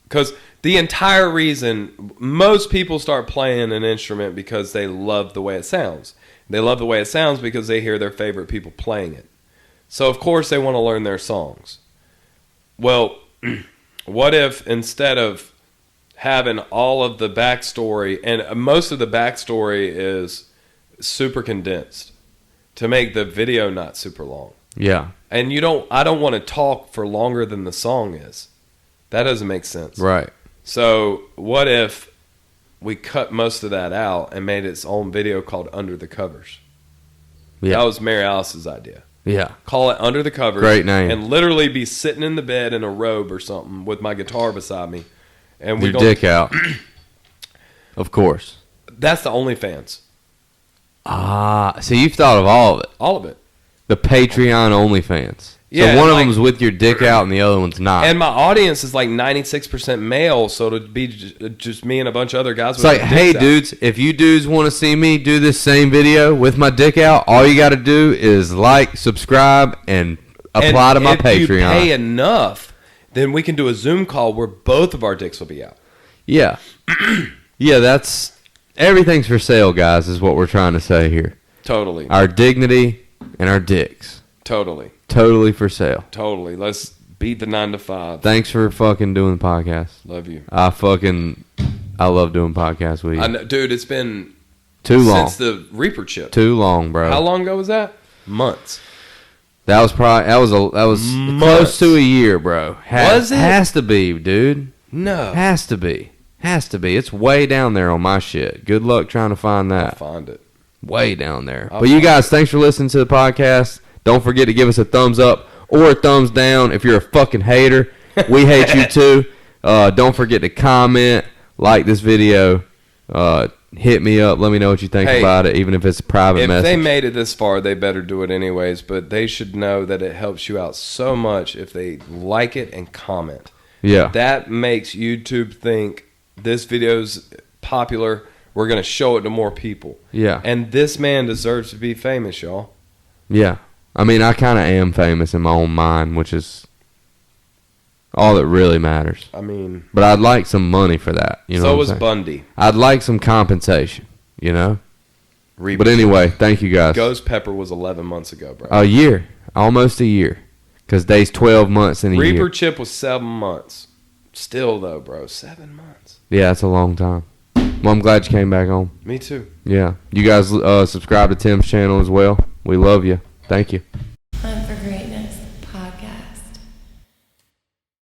Because the entire reason most people start playing an instrument because they love the way it sounds. They love the way it sounds because they hear their favorite people playing it. So, of course, they want to learn their songs. Well, what if instead of having all of the backstory, and most of the backstory is super condensed to make the video not super long. Yeah. And I don't want to talk for longer than the song is. That doesn't make sense. Right. So what if we cut most of that out and made its own video called Under the Covers? Yeah. That was Mary Alice's idea. Yeah. Call it Under the Covers. Great name. And literally be sitting in the bed in a robe or something with my guitar beside me. And Your dick out. Of course. That's the OnlyFans. So you've thought of all of it. All of it. The Patreon OnlyFans. Yeah, so one of them's with your dick out and the other one's not. And my audience is like 96% male, so to be just me and a bunch of other guys. It's like, hey, dudes, if you dudes want to see me do this same video with my dick out, all you got to do is like, subscribe, and apply to my Patreon. If you pay enough, then we can do a Zoom call where both of our dicks will be out. Yeah. Yeah, that's... Everything's for sale, guys, is what we're trying to say here. Totally. Our dignity and our dicks. Totally. Totally for sale. Totally. Let's beat the 9 to 5. Thanks for fucking doing the podcast. Love you. I love doing podcasts with you. I know, dude, it's been too long. since the Reaper chip. Too long, bro. How long ago was that? Months. That was close to a year, bro. Was it? Has to be, dude. No. Has to be. It's way down there on my shit. Good luck trying to find that. I'll find it. Way down there. But you guys, thanks for listening to the podcast. Don't forget to give us a thumbs up or a thumbs down if you're a fucking hater. We hate you too. Don't forget to comment, like this video, hit me up, let me know what you think about it, even if it's a private message. If they made it this far, they better do it anyways, but they should know that it helps you out so much if they like it and comment. Yeah. That makes YouTube think this video's popular, we're going to show it to more people. Yeah. And this man deserves to be famous, y'all. Yeah. I mean, I kind of am famous in my own mind, which is all that really matters. I mean... But I'd like some money for that. You know so what I'm was saying? Bundy. I'd like some compensation, you know? Reaper. But anyway, thank you guys. Ghost Pepper was 11 months ago, bro. A year. Almost a year. Because they's 12 months in a year. Reaper Chip was 7 months. Still, though, bro, 7 months. Yeah, that's a long time. Well, I'm glad you came back on. Me too. Yeah. You guys subscribe to Tim's channel as well. We love you. Thank you.